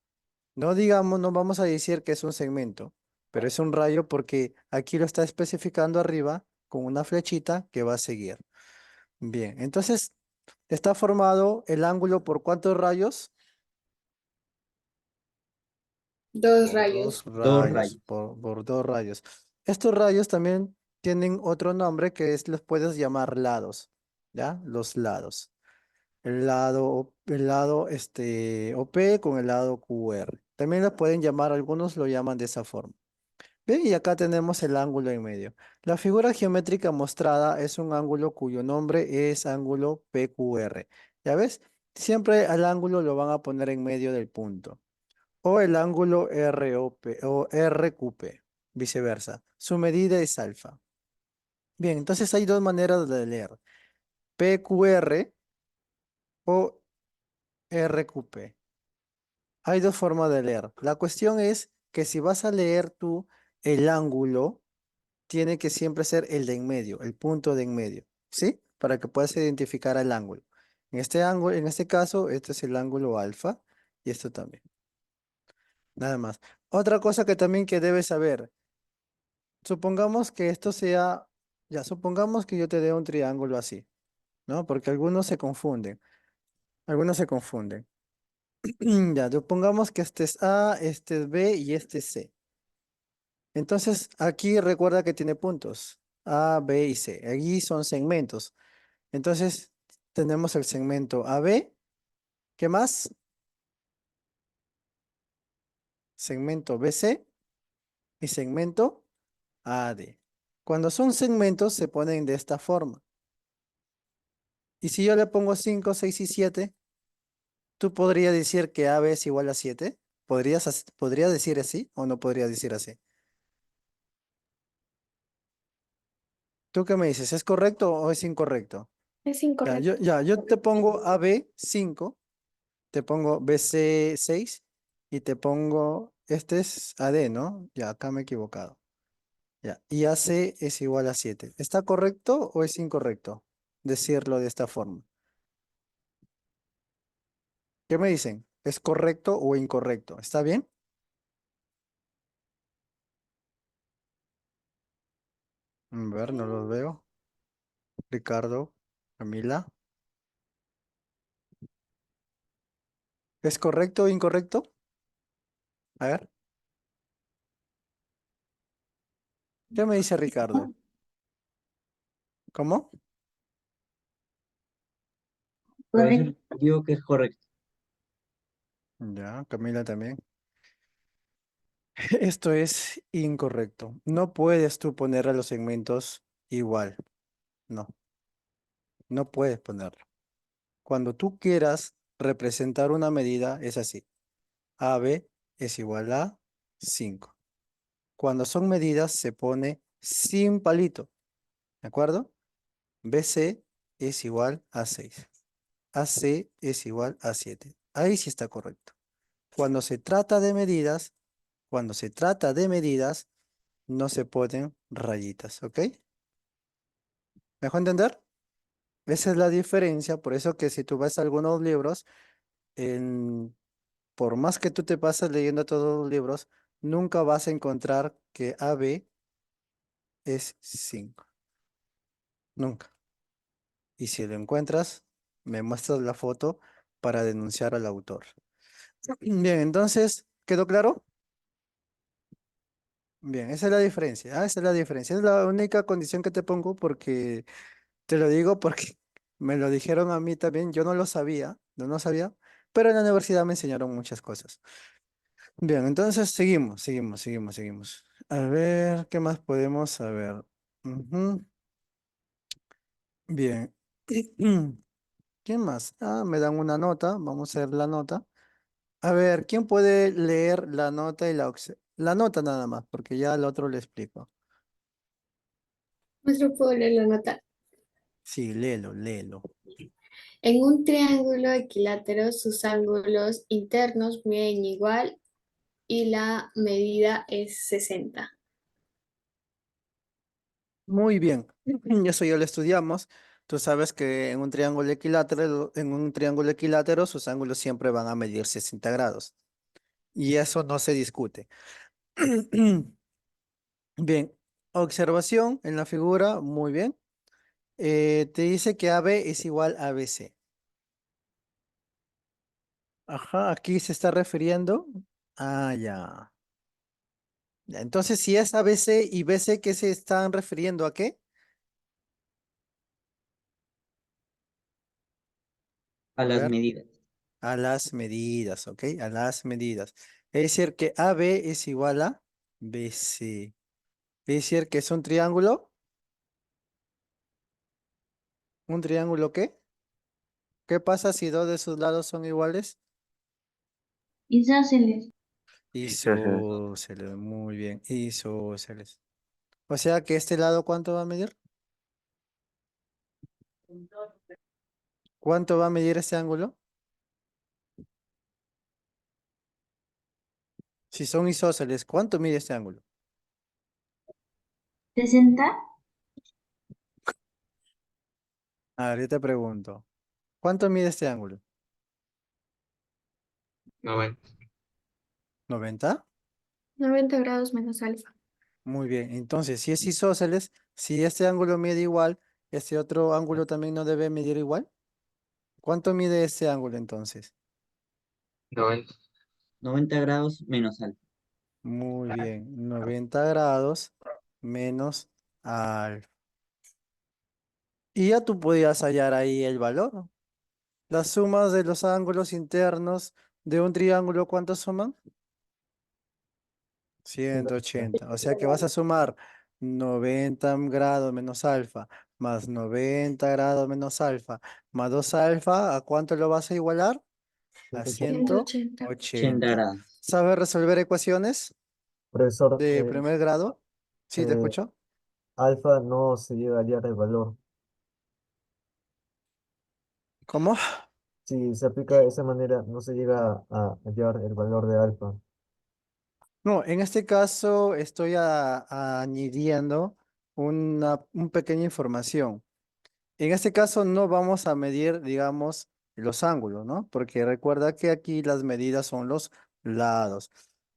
No digamos, no vamos a decir que es un segmento, pero es un rayo porque aquí lo está especificando arriba con una flechita que va a seguir. Bien, entonces está formado el ángulo por ¿cuántos rayos?
Dos
Por
rayos.
dos
Dos
rayos,
rayos.
por dos rayos. Estos rayos también tienen otro nombre que es, los puedes llamar lados, ¿ya? Los lados. El lado OP con el lado QR. También lo pueden llamar, algunos lo llaman de esa forma. Bien, y acá tenemos el ángulo en medio. La figura geométrica mostrada es un ángulo cuyo nombre es ángulo PQR. ¿Ya ves? Siempre al ángulo lo van a poner en medio del punto. O el ángulo ROP o RQP, viceversa. Su medida es alfa. Bien, entonces hay dos maneras de leer. PQR o RQP. Hay dos formas de leer. La cuestión es que si vas a leer tú el ángulo, tiene que siempre ser el de en medio, el punto de en medio, ¿sí? Para que puedas identificar el ángulo. En este ángulo, en este caso, este es el ángulo alfa y esto también. Nada más. Otra cosa que también que debes saber, supongamos que esto sea, ya, supongamos que yo te dé un triángulo así, ¿no? Porque algunos se confunden, algunos se confunden. Ya, supongamos que este es A, este es B y este es C. Entonces, aquí recuerda que tiene puntos, A, B y C. Aquí son segmentos. Entonces, tenemos el segmento AB. ¿Qué más? Segmento BC y segmento AD. Cuando son segmentos, se ponen de esta forma. Y si yo le pongo 5, 6 y 7, ¿tú podrías decir que AB es igual a 7? ¿Podrías decir así o no podrías decir así? ¿Tú qué me dices? ¿Es correcto o es incorrecto?
Es
Ya,
incorrecto.
yo te pongo AB 5, te pongo BC 6 y te pongo, este es AD, ¿no? Ya, acá me he equivocado. Ya, y AC es igual a 7. ¿Está correcto o es incorrecto decirlo de esta forma? ¿Qué me dicen? ¿Es correcto o incorrecto? ¿Está bien? A ver, no los veo. Ricardo, Camila. ¿Es correcto o incorrecto? A ver, ¿qué me dice Ricardo? ¿Cómo?
Por eso digo que es correcto.
Ya, Camila también. Esto es incorrecto. No puedes tú poner a los segmentos igual. No, no puedes ponerlo. Cuando tú quieras representar una medida, es así. AB es igual a 5. Cuando son medidas, se pone sin palito. ¿De acuerdo? BC es igual a 6. AC es igual a 7. Ahí sí está correcto. Cuando se trata de medidas, cuando se trata de medidas, no se ponen rayitas, ¿ok? ¿Me dejó entender? Esa es la diferencia, por eso que si tú vas a algunos libros, en, por más que tú te pases leyendo todos los libros, nunca vas a encontrar que AB es 5. Nunca. Y si lo encuentras, me muestras la foto para denunciar al autor. Bien, entonces, ¿quedó claro? Bien, esa es la diferencia. Esa es la diferencia. Es la única condición que te pongo porque te lo digo porque me lo dijeron a mí también. Yo no lo sabía, no lo sabía, pero en la universidad me enseñaron muchas cosas. Bien, entonces seguimos. A ver, ¿qué más podemos saber? Ujú. Bien. ¿Quién más? Ah, me dan una nota. Vamos a ver la nota. A ver, ¿quién puede leer la nota y la nota nada más? Porque ya al otro le explico.
Nuestro puedo leer la nota.
Sí, léelo, léelo.
En un triángulo equilátero, sus ángulos internos miden igual y la medida es 60.
Muy bien. Eso ya lo estudiamos. Tú sabes que en un triángulo equilátero, sus ángulos siempre van a medir 60 grados. Y eso no se discute. Bien, observación en la figura, muy bien. Te dice que AB es igual a BC. Ajá, aquí se está refiriendo. Ah, ya. Ya, entonces, si es ABC y BC, ¿qué se están refiriendo a qué?
A
A
las
ver,
medidas.
a las medidas, ¿ok? A las medidas. Es decir, que AB es igual a BC. Es decir, que es un triángulo. ¿Un triángulo qué? ¿Qué pasa si dos de sus lados son iguales?
Isósceles.
Isósceles, muy bien, isósceles. O sea que este lado, ¿cuánto va a medir? ¿Cuánto va a medir este ángulo? Si son isósceles, ¿cuánto mide este ángulo?
60.
A ver, yo te pregunto, ¿cuánto mide este ángulo?
90.
¿90?
90 grados menos alfa.
Muy bien, entonces si es isósceles, si este ángulo mide igual, este otro ángulo también no debe medir igual. ¿Cuánto mide este ángulo entonces?
90.
90 grados menos alfa.
Muy bien, 90 grados menos alfa. Y ya tú podías hallar ahí el valor. Las sumas de los ángulos internos de un triángulo, ¿cuántos suman? 180. O sea que vas a sumar 90 grados menos alfa, más 90 grados menos alfa, más 2 alfa, ¿a cuánto lo vas a igualar? A
180.
80
180.
grados.
¿Sabes resolver ecuaciones
Profesor,
de primer grado? Sí, te
eh,
escucho.
alfa no se llega a hallar el valor.
¿Cómo?
Si se aplica de esa manera, no se llega a hallar el valor de alfa.
No, en este caso estoy añadiendo una pequeña información. En este caso no vamos a medir, digamos, los ángulos, ¿no? Porque recuerda que aquí las medidas son los lados.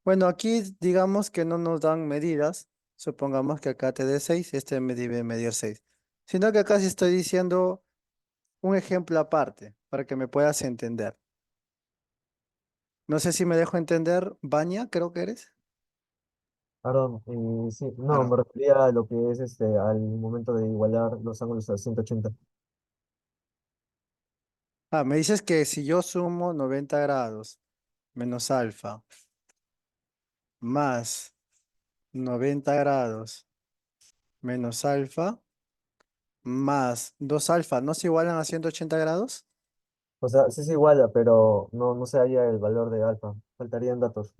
Bueno, aquí digamos que no nos dan medidas. Supongamos que acá te dé 6, este me debe medir 6. Sino que acá sí estoy diciendo un ejemplo aparte para que me puedas entender. No sé si me dejo entender, Baña, creo que eres.
Perdón, y sí, no,
Claro.
me refería a lo que es al momento de igualar los ángulos a 180.
Ah, me dices que si yo sumo 90 grados menos alfa más 90 grados menos alfa más 2 alfa, ¿no se igualan a 180 grados?
O sea, sí se iguala, pero no se halla el valor de alfa. Faltarían datos,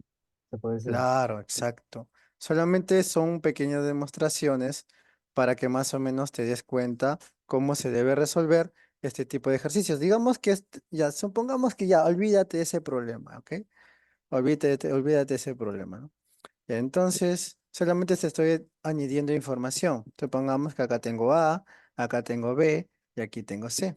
se puede decir.
Claro, exacto. Solamente son pequeñas demostraciones para que más o menos te des cuenta cómo se debe resolver este tipo de ejercicios. Digamos que ya, supongamos que ya, olvídate de ese problema, ¿ok? Olvídate de ese problema, ¿no? Entonces, solamente te estoy añadiendo información. Supongamos que acá tengo A, acá tengo B y aquí tengo C.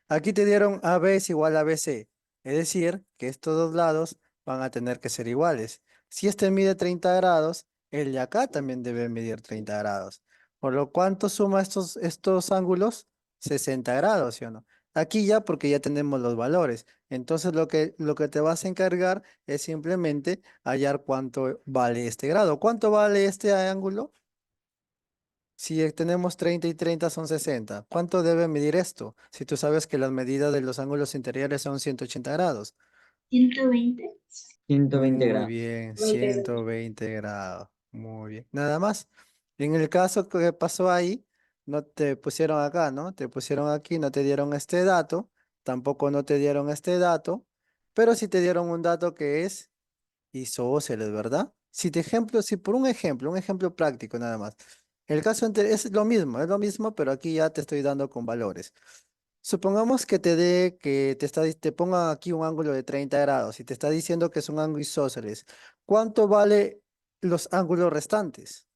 Aquí te dieron AB es igual a BC, es decir, que estos dos lados van a tener que ser iguales. Si este mide 30 grados, el de acá también debe medir 30 grados. Por lo cuanto suma estos ángulos 60 grados, ¿sí o no? Aquí ya porque ya tenemos los valores. Entonces lo que te vas a encargar es simplemente hallar cuánto vale este grado. ¿Cuánto vale este ángulo? Si tenemos 30 y 30 son 60, ¿cuánto debe medir esto? Si tú sabes que las medidas de los ángulos interiores son 180 grados.
120.
120
Muy
grados.
bien,
20.
120 grados. Muy bien. Nada más. En el caso que pasó ahí, no te pusieron acá, ¿no? Te pusieron aquí, no te dieron este dato, tampoco no te dieron este dato, pero sí te dieron un dato que es isósceles, ¿verdad? Si por un ejemplo práctico nada más. El caso es lo mismo, pero aquí ya te estoy dando con valores. Supongamos que te dé, que te ponga aquí un ángulo de 30 grados y te está diciendo que es un ángulo isósceles. ¿Cuánto vale los ángulos restantes?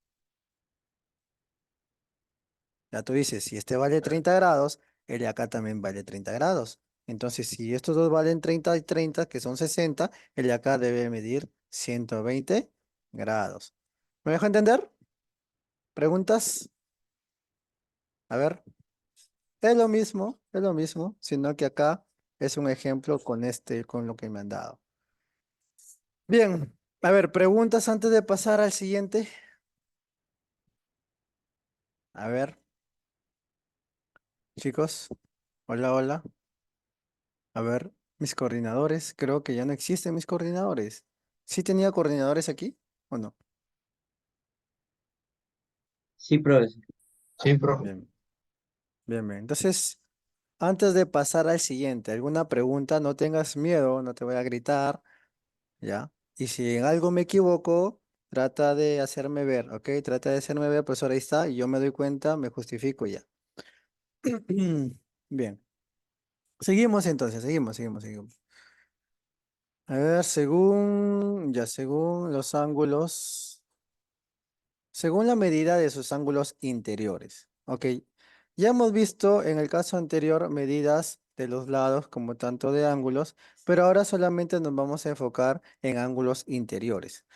Ya tú dices, si este vale 30 grados, el de acá también vale 30 grados. Entonces, si estos dos valen 30 y 30, que son 60, el de acá debe medir 120 grados. ¿Me dejo entender? ¿Preguntas? A ver, es lo mismo, sino que acá es un ejemplo con lo que me han dado. Bien, a ver, preguntas antes de pasar al siguiente. A ver, chicos, hola, hola. A ver, mis coordinadores, creo que ya no existen mis coordinadores. ¿Sí tenía coordinadores aquí o no?
Sí, profesor.
Sí, profe.
Bien, bien, bien. Entonces, antes de pasar al siguiente, ¿alguna pregunta? No tengas miedo, no te voy a gritar, ¿ya? Y si en algo me equivoco, trata de hacerme ver, ¿ok? Trata de hacerme ver, profesor, ahí está, y yo me doy cuenta, me justifico y ya. Bien, seguimos entonces, seguimos. A ver, según los ángulos. Según la medida de sus ángulos interiores. Ok, ya hemos visto en el caso anterior medidas de los lados como tanto de ángulos, pero ahora solamente nos vamos a enfocar en ángulos interiores.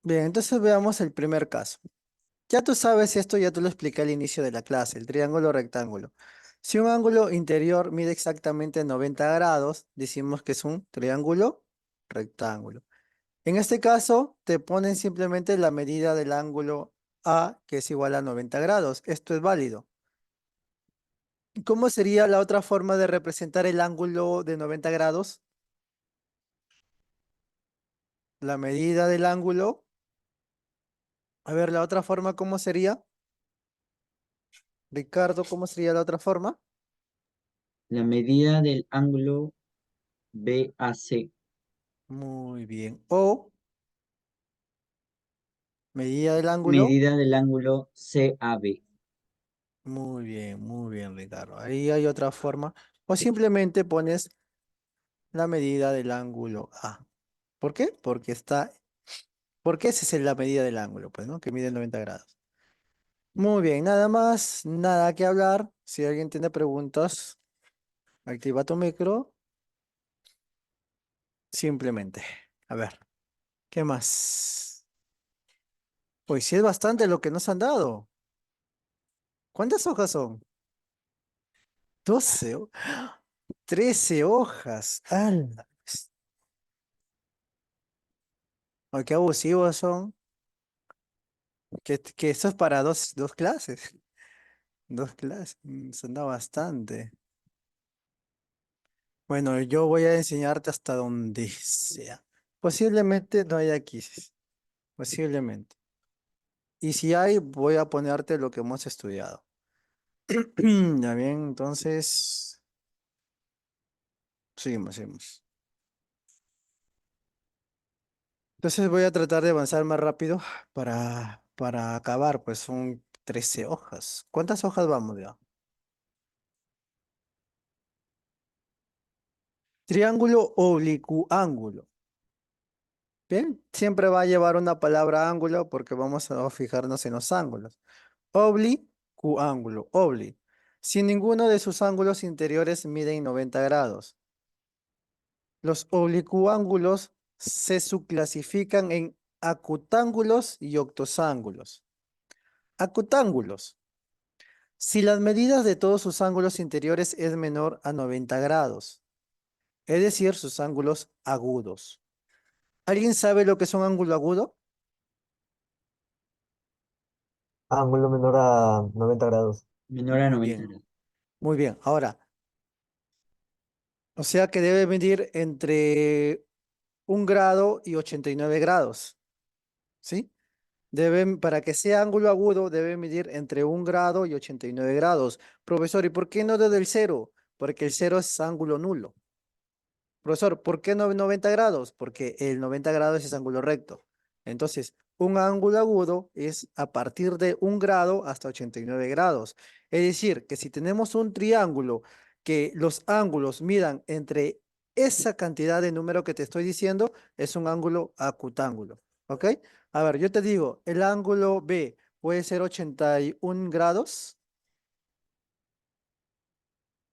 Bien, entonces veamos el primer caso. Ya tú sabes esto, ya te lo expliqué al inicio de la clase, el triángulo rectángulo. Si un ángulo interior mide exactamente 90 grados, decimos que es un triángulo rectángulo. En este caso, te ponen simplemente la medida del ángulo A, que es igual a 90 grados. Esto es válido. ¿Cómo sería la otra forma de representar el ángulo de 90 grados? La medida del ángulo. A ver, la otra forma, ¿cómo sería? Ricardo, ¿cómo sería la otra forma?
La medida del ángulo BAC.
Muy bien. O medida del ángulo.
Medida del ángulo CAB.
Muy bien, Ricardo. Ahí hay otra forma. O simplemente pones la medida del ángulo A. ¿Por qué? Porque esa es la medida del ángulo, pues, ¿no? Que mide 90 grados. Muy bien, nada más, nada que hablar. Si alguien tiene preguntas, activa tu micro. Simplemente. A ver, ¿qué más? Pues sí es bastante lo que nos han dado. ¿Cuántas hojas son? 12, 13 hojas. ¡Hala! Ay, qué abusivos son. Que eso es para dos clases. Dos clases. Se han dado bastante. Bueno, yo voy a enseñarte hasta donde sea. Posiblemente no haya quizzes. Posiblemente. Y si hay, voy a ponerte lo que hemos estudiado. Ya bien, entonces, seguimos. Entonces voy a tratar de avanzar más rápido para acabar, pues son 13 hojas. ¿Cuántas hojas vamos ya? Triángulo oblicuo ángulo. Bien, siempre va a llevar una palabra ángulo porque vamos a fijarnos en los ángulos. Oblicuo obli. Si ninguno de sus ángulos interiores miden 90 grados. Los oblicuángulos se subclasifican en acutángulos y octosángulos. Acutángulos. Si las medidas de todos sus ángulos interiores es menor a 90 grados, es decir, sus ángulos agudos. ¿Alguien sabe lo que es un ángulo agudo?
Ángulo menor a 90 grados.
Menor a
Muy
90
bien,
grados.
muy bien. Ahora, o sea que debe medir entre 1 grado y 89 grados, ¿sí? Para que sea ángulo agudo, debe medir entre 1 grado y 89 grados. Profesor, ¿y por qué no desde el cero? Porque el cero es ángulo nulo. Profesor, ¿por qué no 90 grados? Porque el 90 grados es ángulo recto. Entonces, un ángulo agudo es a partir de 1 grado hasta 89 grados. Es decir, que si tenemos un triángulo que los ángulos midan entre esa cantidad de número que te estoy diciendo, es un ángulo acutángulo. ¿Ok? A ver, yo te digo, el ángulo B puede ser 81 grados.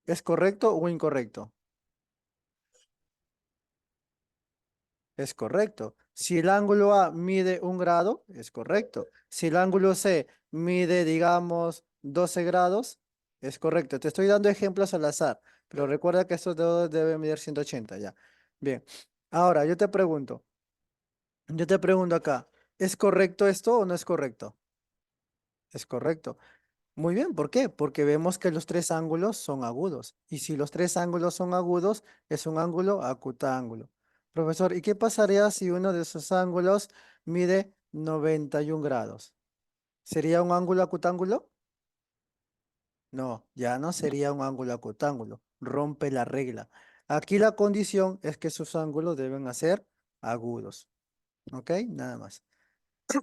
¿Es correcto o incorrecto? Es correcto. Si el ángulo A mide 1 grado, es correcto. Si el ángulo C mide, digamos, 12 grados, es correcto. Te estoy dando ejemplos al azar, pero recuerda que estos dos deben medir 180 ya. Bien. Ahora, yo te pregunto acá, ¿es correcto esto o no es correcto? Es correcto. Muy bien, ¿por qué? Porque vemos que los tres ángulos son agudos. Y si los tres ángulos son agudos, es un ángulo acutángulo. Profesor, ¿y qué pasaría si uno de esos ángulos mide 91 grados? ¿Sería un ángulo acutángulo? No, ya no sería un ángulo acutángulo. Rompe la regla. Aquí la condición es que sus ángulos deben ser agudos. ¿Ok? Nada más.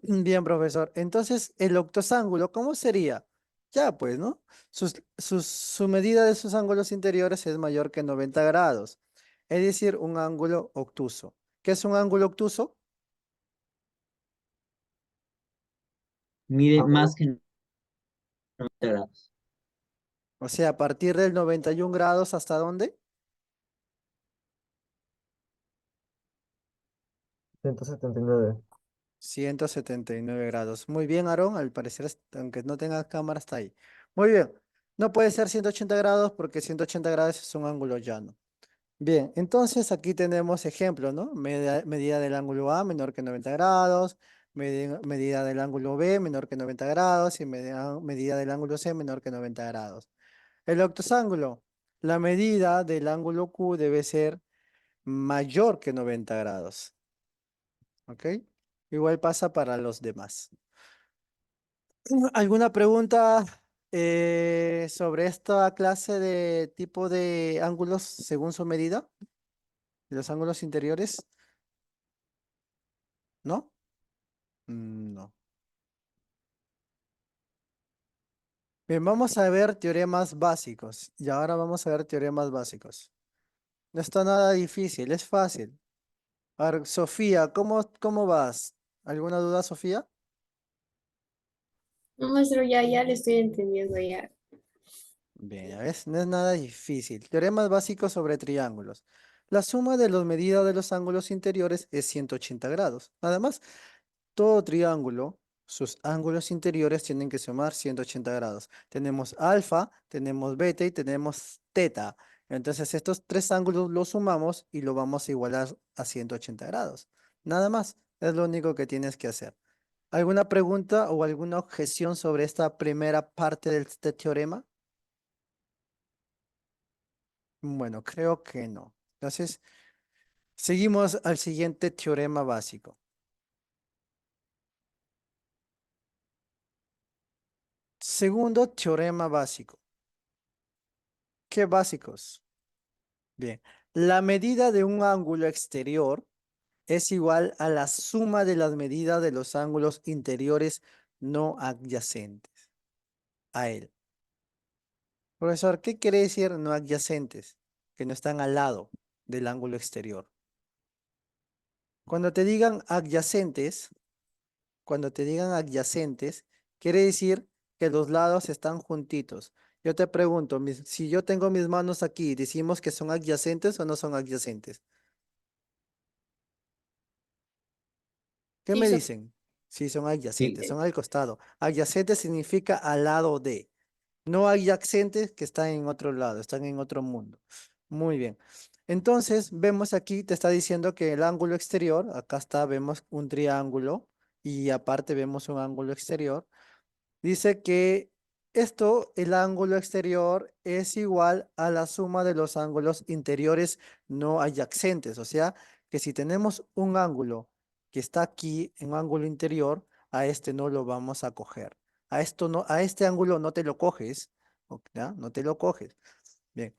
Bien, profesor. Entonces, el octosángulo, ¿cómo sería? Ya, pues, ¿no? Su medida de sus ángulos interiores es mayor que 90 grados, es decir, un ángulo obtuso. ¿Qué es un ángulo obtuso?
Mide más
Ángulo
que 90 grados.
O sea, a partir del 91 grados, ¿hasta dónde?
179.
179 grados. Muy bien, Aarón. Al parecer, aunque no tenga cámara, está ahí. Muy bien. No puede ser 180 grados porque 180 grados es un ángulo llano. Bien, entonces aquí tenemos ejemplos, ¿no? Medida del ángulo A menor que 90 grados, medida del ángulo B menor que 90 grados y medida del ángulo C menor que 90 grados. El octosángulo, la medida del ángulo Q debe ser mayor que 90 grados, ¿ok? Igual pasa para los demás. ¿Alguna pregunta sobre esta clase de tipo de ángulos según su medida? ¿Los ángulos interiores? ¿No? No. Bien, vamos a ver teoremas básicos. Y ahora vamos a ver teoremas básicos. No está nada difícil, es fácil. A ver, Sofía, ¿cómo vas? ¿Alguna duda, Sofía?
No, maestro, ya le estoy entendiendo ya.
Bien, ya ves, no es nada difícil. Teoremas básicos sobre triángulos. La suma de las medidas de los ángulos interiores es 180 grados. Nada más, todo triángulo, sus ángulos interiores tienen que sumar 180 grados. Tenemos alfa, tenemos beta y tenemos teta. Entonces estos tres ángulos los sumamos y lo vamos a igualar a 180 grados. Nada más, es lo único que tienes que hacer. ¿Alguna pregunta o alguna objeción sobre esta primera parte de este teorema? Bueno, creo que no. Entonces, seguimos al siguiente teorema básico. Segundo teorema básico. ¿Qué básicos? Bien, la medida de un ángulo exterior es igual a la suma de las medidas de los ángulos interiores no adyacentes a él. Profesor, ¿qué quiere decir no adyacentes? Que no están al lado del ángulo exterior. Cuando te digan adyacentes, Cuando te digan adyacentes, quiere decir que los lados están juntitos. Yo te pregunto, si yo tengo mis manos aquí, ¿decimos que son adyacentes o no son adyacentes? ¿Qué
Sí,
me dicen? Sí, son
Sí,
adyacentes, son al costado. Adyacente significa al lado de. No adyacentes que están en otro lado, están en otro mundo. Muy bien. Entonces, vemos aquí, te está diciendo que el ángulo exterior, acá está, vemos un triángulo y aparte vemos un ángulo exterior. Dice que el ángulo exterior es igual a la suma de los ángulos interiores no adyacentes. O sea, que si tenemos un ángulo que está aquí, en un ángulo interior, a este no lo vamos a coger. A este ángulo no te lo coges, ¿ya? No te lo coges. Bien.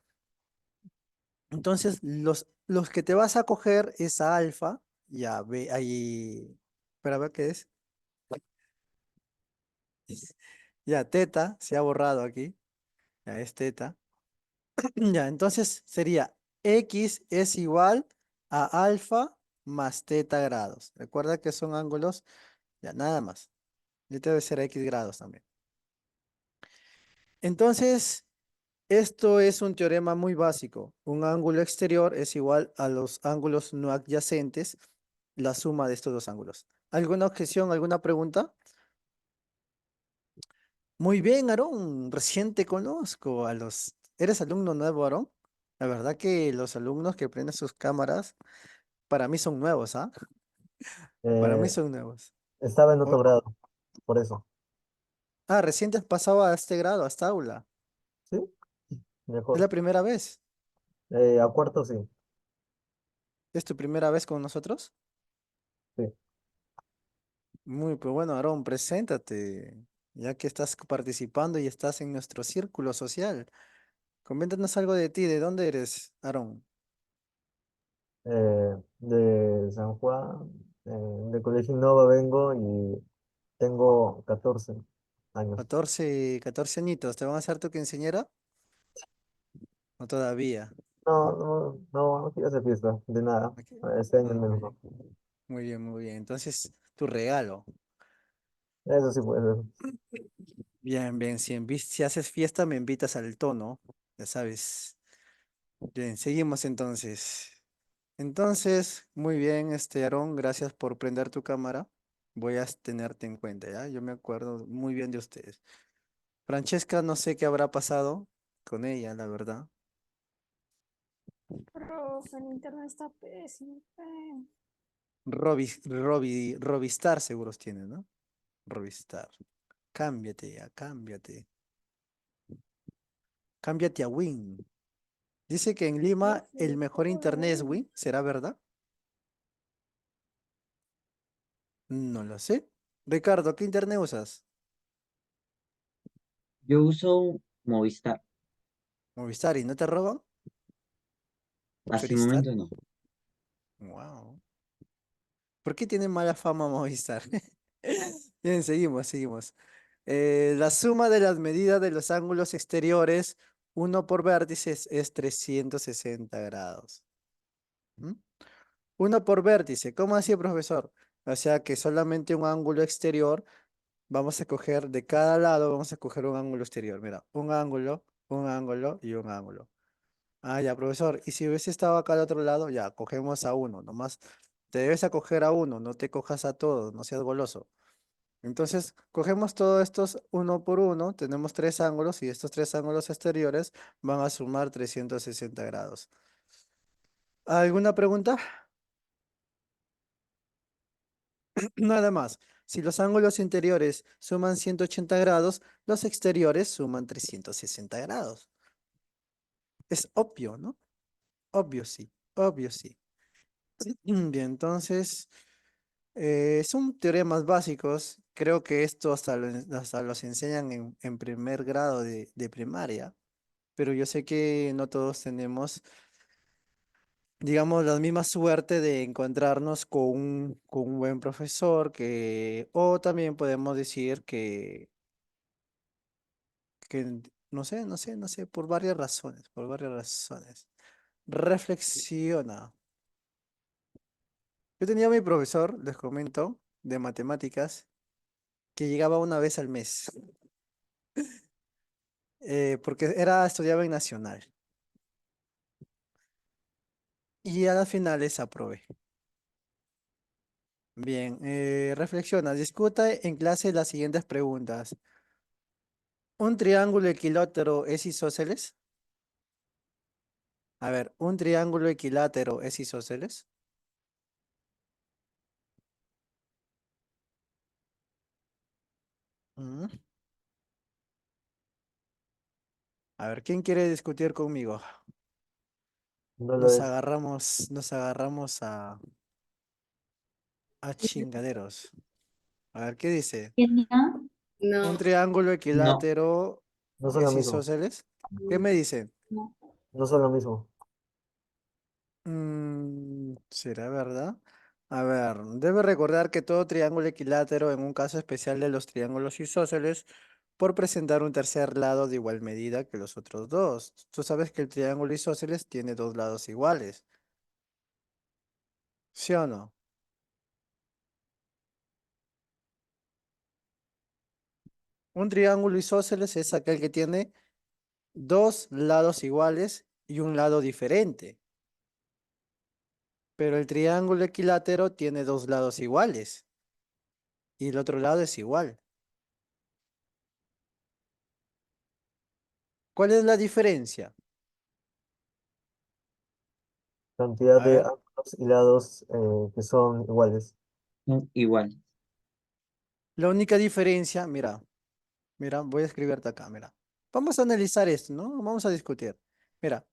Entonces, los que te vas a coger es a alfa, ya ve ahí, espera, ver qué es. Ya, teta, se ha borrado aquí. Ya es teta. Ya, entonces sería X es igual a alfa más teta grados. Recuerda que son ángulos, ya nada más. Y debe ser X grados también. Entonces, esto es un teorema muy básico. Un ángulo exterior es igual a los ángulos no adyacentes, la suma de estos dos ángulos. ¿Alguna objeción, alguna pregunta? Muy bien, Aarón. Recién te conozco a los... ¿Eres alumno nuevo, Aarón? La verdad que los alumnos que prenden sus cámaras para mí son nuevos, ¿ah? Para mí
Eh,
son nuevos.
estaba en otro
O-
grado, por eso.
Recién te has pasado a este grado, a esta aula.
¿Sí?
Es
Mejor.
la primera vez.
A cuarto sí.
¿Es tu primera vez con nosotros?
Sí.
Muy, pues bueno, Aarón, preséntate, ya que estás participando y estás en nuestro círculo social. Coméntanos algo de ti, ¿de dónde eres, Aarón?
De San Juan, de Colegio Innova vengo y tengo 14 años.
14 añitos, ¿te van a hacer tu quinceañera? No todavía.
No, no, no, no quiero hacer fiesta, de nada.
Ok.
Este año al
Muy
menos
bien,
no.
muy bien, muy bien. Entonces, tu regalo.
Eso sí puede ser.
Bien, bien, si haces fiesta me invitas al tono, ya sabes. Bien, seguimos entonces. Entonces, muy bien, Aarón, gracias por prender tu cámara. Voy a tenerte en cuenta, ¿ya? Yo me acuerdo muy bien de ustedes. Francesca, no sé qué habrá pasado con ella, la verdad.
Profe, el internet está pésimo.
Robistar seguros tiene, ¿no? Robistar. Cámbiate ya, cámbiate. Cámbiate a Win. Dice que en Lima
Profe,
el mejor
¿cómo lo
internet es
ven?
Win, ¿será verdad? No lo sé. Ricardo, ¿qué internet usas?
yo uso Movistar.
Movistar y no te roban.
Hasta el
Choristar.
momento no.
Wow. ¿Por qué tiene mala fama Movistar? Bien, seguimos. La suma de las medidas de los ángulos exteriores, uno por vértice, es 360 grados. ¿Mm? Uno por vértice. ¿Cómo así, profesor? O sea que solamente un ángulo exterior, vamos a coger de cada lado, vamos a coger un ángulo exterior. Mira, un ángulo Un ángulo y un ángulo. Ah, ya, profesor. Y si hubiese estado acá al otro lado, ya, cogemos a uno. Nomás te debes acoger a uno, no te cojas a todos, no seas goloso. Entonces, cogemos todos estos uno por uno, tenemos tres ángulos y estos tres ángulos exteriores van a sumar 360 grados. ¿Alguna pregunta? Nada más. Si los ángulos interiores suman 180 grados, los exteriores suman 360 grados. Es obvio, ¿no? Obvio sí, obvio sí. Bien, entonces, son teoremas básicos. Creo que esto hasta los enseñan en primer grado de primaria, pero yo sé que no todos tenemos, digamos, la misma suerte de encontrarnos con un buen profesor o también podemos decir que no sé, por varias razones. Reflexiona. Yo tenía a mi profesor, les comento, de matemáticas, que llegaba una vez al mes, porque estudiaba en Nacional. Y a las finales aprobé. Bien, reflexiona, discuta en clase las siguientes preguntas. ¿Un triángulo equilátero es isósceles? A ver, ¿un triángulo equilátero es isósceles? Mm, A ver, ¿quién quiere discutir conmigo?
No lo es.
Nos agarramos a chingaderos. A ver, ¿qué dice? ¿Un
No,
triángulo
No,
equilátero
No son lo
es
mismo.
isósceles? ¿Qué me dicen?
No son lo mismo.
¿Será verdad? A ver, debe recordar que todo triángulo equilátero, en un caso especial de los triángulos isósceles, por presentar un tercer lado de igual medida que los otros dos. Tú sabes que el triángulo isósceles tiene dos lados iguales, ¿sí o no? Un triángulo isósceles es aquel que tiene dos lados iguales y un lado diferente, pero el triángulo equilátero tiene dos lados iguales y el otro lado es igual. ¿Cuál es la diferencia?
Cantidad
A
de
ver.
ángulos y lados que son iguales.
igual.
La única diferencia, mira, voy a escribirte acá, mira. Vamos a analizar esto, ¿no? Vamos a discutir. Mira,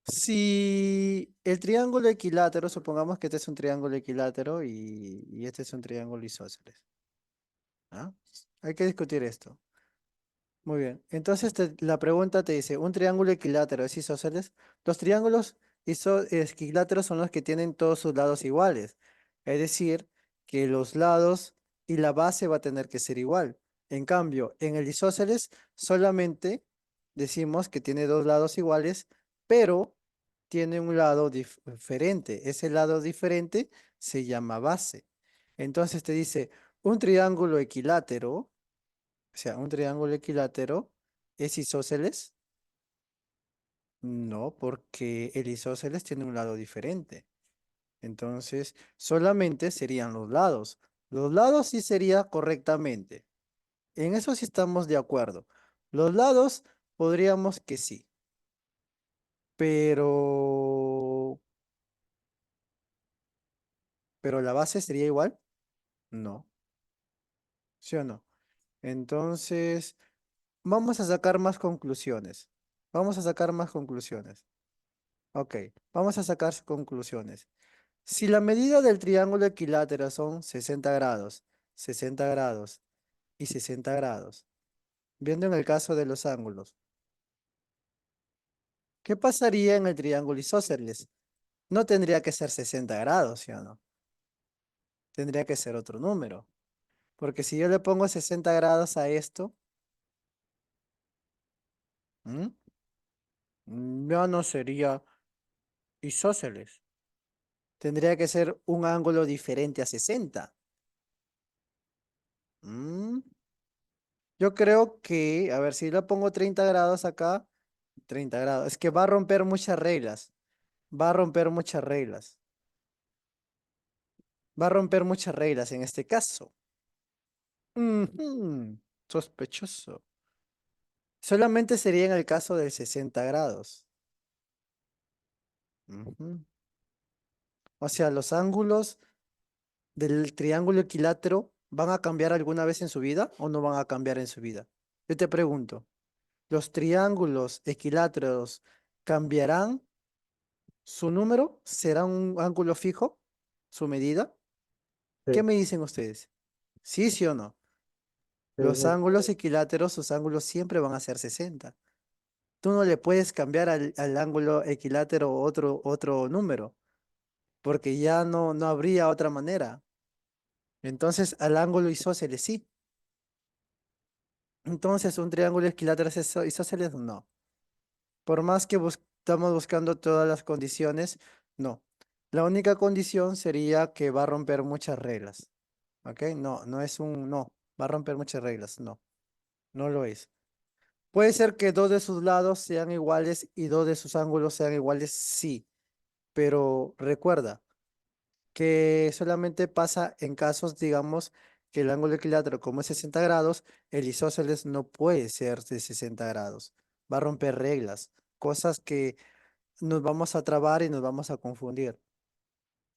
si el triángulo equilátero, supongamos que este es un triángulo equilátero y este es un triángulo isósceles, ¿ah? Hay que discutir esto. Muy bien. Entonces la pregunta te dice, ¿un triángulo equilátero es isósceles? Los triángulos equiláteros son los que tienen todos sus lados iguales. Es decir, que los lados y la base va a tener que ser igual. En cambio, en el isósceles solamente decimos que tiene dos lados iguales, pero tiene un lado diferente. Ese lado diferente se llama base. Entonces te dice, un triángulo equilátero, o sea, un triángulo equilátero, ¿es isósceles? No, porque el isósceles tiene un lado diferente. Entonces, solamente serían los lados. Los lados sí sería correctamente. En eso sí estamos de acuerdo. Los lados podríamos que sí, pero la base sería igual. No, ¿sí o no? Entonces, vamos a sacar más conclusiones. Vamos a sacar más conclusiones. Ok, vamos a sacar conclusiones. Si la medida del triángulo equilátero son 60 grados, 60 grados y 60 grados, viendo en el caso de los ángulos, ¿qué pasaría en el triángulo isósceles? No tendría que ser 60 grados, ¿sí o no? Tendría que ser otro número. Porque si yo le pongo 60 grados a esto, ¿m? Ya no sería isósceles. Tendría que ser un ángulo diferente a 60. ¿Mm? Yo creo que, a ver, si le pongo 30 grados acá, 30 grados. Es que va a romper muchas reglas. Va a romper muchas reglas. Va a romper muchas reglas en este caso. Ujú, sospechoso. Solamente sería en el caso del 60 grados. Ujú. O sea, los ángulos del triángulo equilátero van a cambiar alguna vez en su vida o no van a cambiar en su vida. Yo te pregunto, ¿los triángulos equiláteros cambiarán su número? ¿Será un ángulo fijo? ¿Su medida? ¿Qué
Sí,
me dicen ustedes? ¿Sí, sí o no?
sí,
Los
sí.
ángulos equiláteros, sus ángulos siempre van a ser 60. Tú no le puedes cambiar al ángulo equilátero otro número, porque ya no habría otra manera. Entonces, al ángulo isósceles sí. Entonces, un triángulo equilátero es isósceles, no. Por más que estamos buscando todas las condiciones, no. La única condición sería que va a romper muchas reglas. ¿Ok? No, no es no. Va a romper muchas reglas, no. No lo es. Puede ser que dos de sus lados sean iguales y dos de sus ángulos sean iguales, sí. Pero recuerda que solamente pasa en casos, digamos, que el ángulo equilátero, como es 60 grados, el isósceles no puede ser de 60 grados. Va a romper reglas, cosas que nos vamos a trabar y nos vamos a confundir.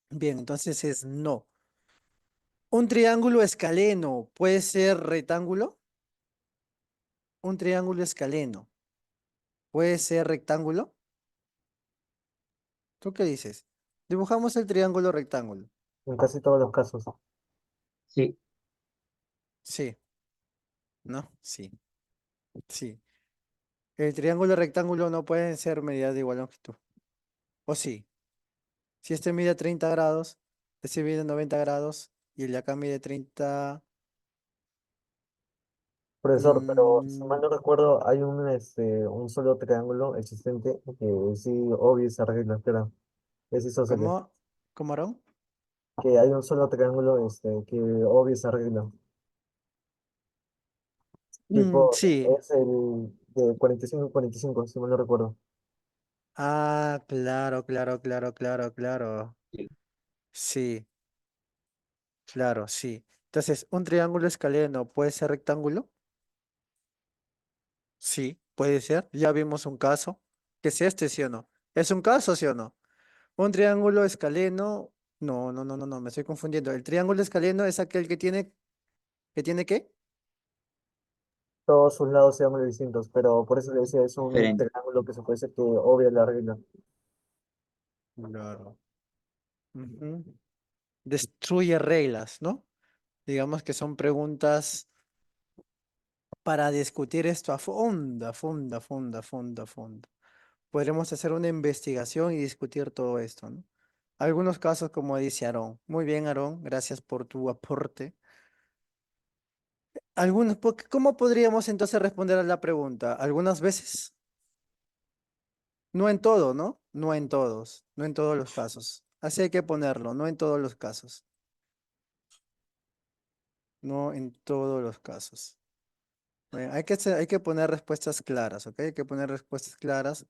Bien, entonces es no. ¿Un triángulo escaleno puede ser rectángulo? ¿Un triángulo escaleno puede ser rectángulo? ¿Tú qué dices? Dibujamos el triángulo rectángulo.
En casi todos los casos.
Sí,
Sí, ¿no? Sí, sí. El triángulo rectángulo no pueden ser medidas de igual longitud. ¿O sí? Si este mide 30 grados, este mide 90 grados y el de acá mide 30.
Profesor, pero si
mm,
mal no recuerdo, hay un solo triángulo existente que sí, obvio, se arregla, espera, es isósceles.
¿Cómo? ¿Cómo, Aarón?
Que hay un solo triángulo que obvio se arregla. Tipo,
Sí.
es el de 45 si mal no recuerdo.
Ah, claro, claro, claro, claro, claro.
sí.
Sí, claro, sí. Entonces, ¿un triángulo escaleno puede ser rectángulo? Sí, puede ser. Ya vimos un caso. ¿Qué es este, sí o no? ¿Es un caso, sí o no? Un triángulo escaleno. No, no, no, no, no, me estoy confundiendo. El triángulo escaleno es aquel ¿que tiene qué?
Todos sus lados sean muy distintos, pero por eso le decía, es un
Diferente.
triángulo que se puede decir que obvia la regla.
Claro. Ujú. Destruye reglas, ¿no? Digamos que son preguntas para discutir esto a fondo, a fondo, a fondo, a fondo, a fondo. Podremos hacer una investigación y discutir todo esto, ¿no? Algunos casos, como dice Aarón. Muy bien, Aarón, gracias por tu aporte. ¿Cómo podríamos entonces responder a la pregunta? Algunas veces, no en todo, ¿no? No en todos, no en todos los casos. Así hay que ponerlo, no en todos los casos, no en todos los casos. Hay que poner respuestas claras, ¿ok? Hay que poner respuestas claras,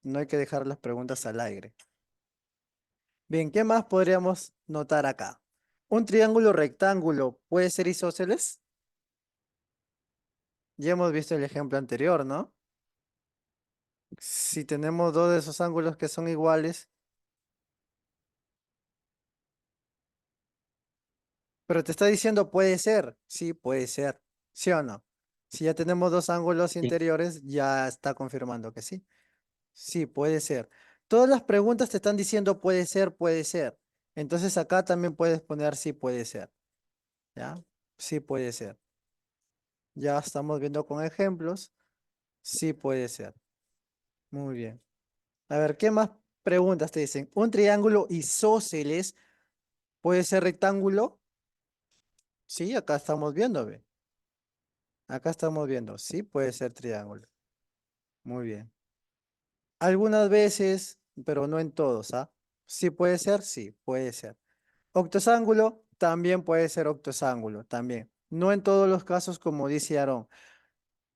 no hay que dejar las preguntas al aire. Bien, ¿qué más podríamos notar acá? ¿Un triángulo rectángulo puede ser isósceles? Ya hemos visto el ejemplo anterior, ¿no? Si tenemos dos de esos ángulos que son iguales, pero te está diciendo puede ser. Sí, puede ser. ¿Sí o no? Si ya tenemos dos ángulos
Sí.
interiores, ya está confirmando que sí. Sí, puede ser. Todas las preguntas te están diciendo puede ser, puede ser. Entonces acá también puedes poner sí puede ser. ¿Ya? Sí puede ser. Ya estamos viendo con ejemplos. Sí puede ser. Muy bien. A ver, ¿qué más preguntas te dicen? ¿Un triángulo isósceles puede ser rectángulo? Sí, acá estamos viendo, ve. Acá estamos viendo. Sí puede ser triángulo. Muy bien. Algunas veces, pero no en todos, ¿ah? Sí puede ser, sí, puede ser. Octosángulo también puede ser octosángulo, también. No en todos los casos, como dice Aarón.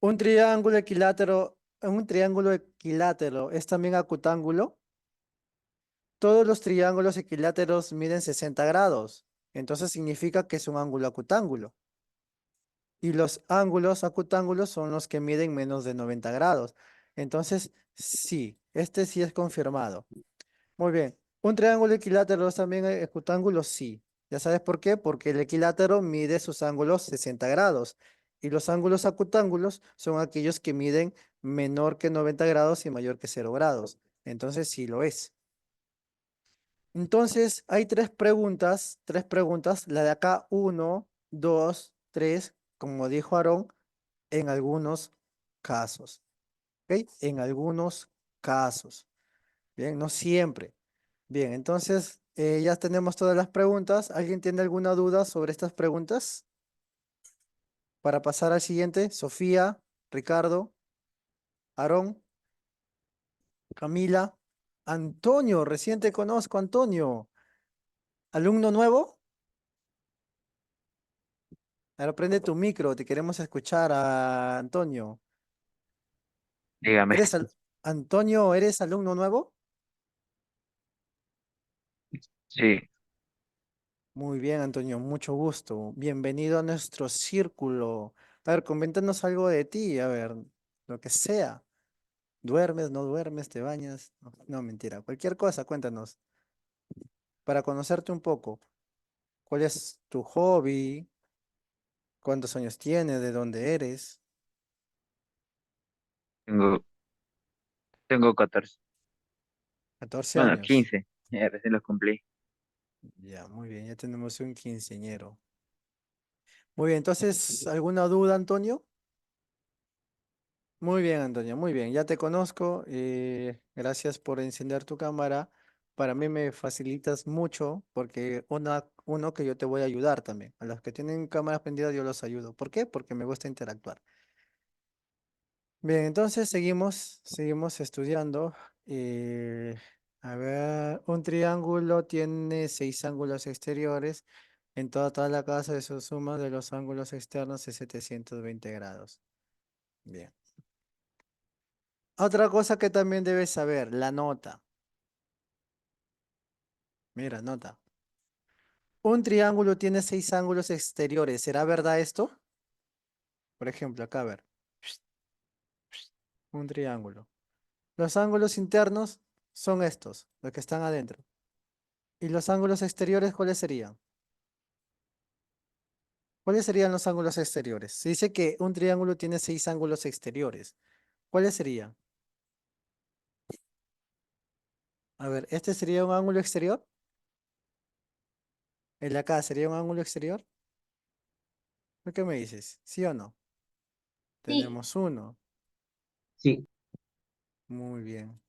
Un triángulo equilátero un triángulo equilátero es también acutángulo. Todos los triángulos equiláteros miden 60 grados. Entonces significa que es un ángulo acutángulo. Y los ángulos acutángulos son los que miden menos de 90 grados. Entonces, sí, este sí es confirmado. Muy bien. ¿Un triángulo equilátero es también acutángulo? Sí. ¿Ya sabes por qué? Porque el equilátero mide sus ángulos 60 grados. Y los ángulos acutángulos son aquellos que miden menor que 90 grados y mayor que 0 grados. Entonces, sí lo es. Entonces, hay tres preguntas. La de acá, uno, dos, tres, como dijo Aarón, en algunos casos. ¿Ok? En algunos casos. Bien, no siempre. Bien, entonces ya tenemos todas las preguntas. ¿Alguien tiene alguna duda sobre estas preguntas? Para pasar al siguiente, Sofía, Ricardo, Aarón, Camila, Antonio, recién te conozco, Antonio. ¿Alumno nuevo? Ahora prende tu micro, te queremos escuchar a Antonio.
Dígame.
Antonio, ¿eres alumno nuevo?
Sí,
Muy bien, Antonio, mucho gusto. Bienvenido a nuestro círculo. A ver, coméntanos algo de ti, a ver, lo que sea. ¿Duermes, no duermes, te bañas? No, no, mentira. Cualquier cosa, cuéntanos. Para conocerte un poco. ¿Cuál es tu hobby? ¿Cuántos años tienes? ¿De dónde eres?
tengo, tengo 14.
14
Bueno,
años.
15. Recién los cumplí.
Ya, muy bien, ya tenemos un quinceañero. Muy bien, entonces, ¿alguna duda, Antonio? Muy bien, Antonio, muy bien. Ya te conozco. Gracias por encender tu cámara. Para mí me facilitas mucho porque uno que yo te voy a ayudar también. A los que tienen cámaras prendidas yo los ayudo. ¿Por qué? Porque me gusta interactuar. Bien, entonces seguimos estudiando. Eh, a ver, un triángulo tiene 6 ángulos exteriores. En toda la casa de su suma de los ángulos externos es 720 grados. Bien. Otra cosa que también debes saber, la nota. Mira, nota. Un triángulo tiene 6 ángulos exteriores. ¿Será verdad esto? Por ejemplo, acá a ver. Un triángulo. Los ángulos internos son estos, los que están adentro. ¿Y los ángulos exteriores cuáles serían? ¿Cuáles serían los ángulos exteriores? Se dice que un triángulo tiene 6 ángulos exteriores. ¿Cuáles serían? A ver, ¿este sería un ángulo exterior? ¿El de acá sería un ángulo exterior? ¿Por qué me dices? ¿Sí o no?
Sí,
Tenemos uno.
Sí,
Muy bien.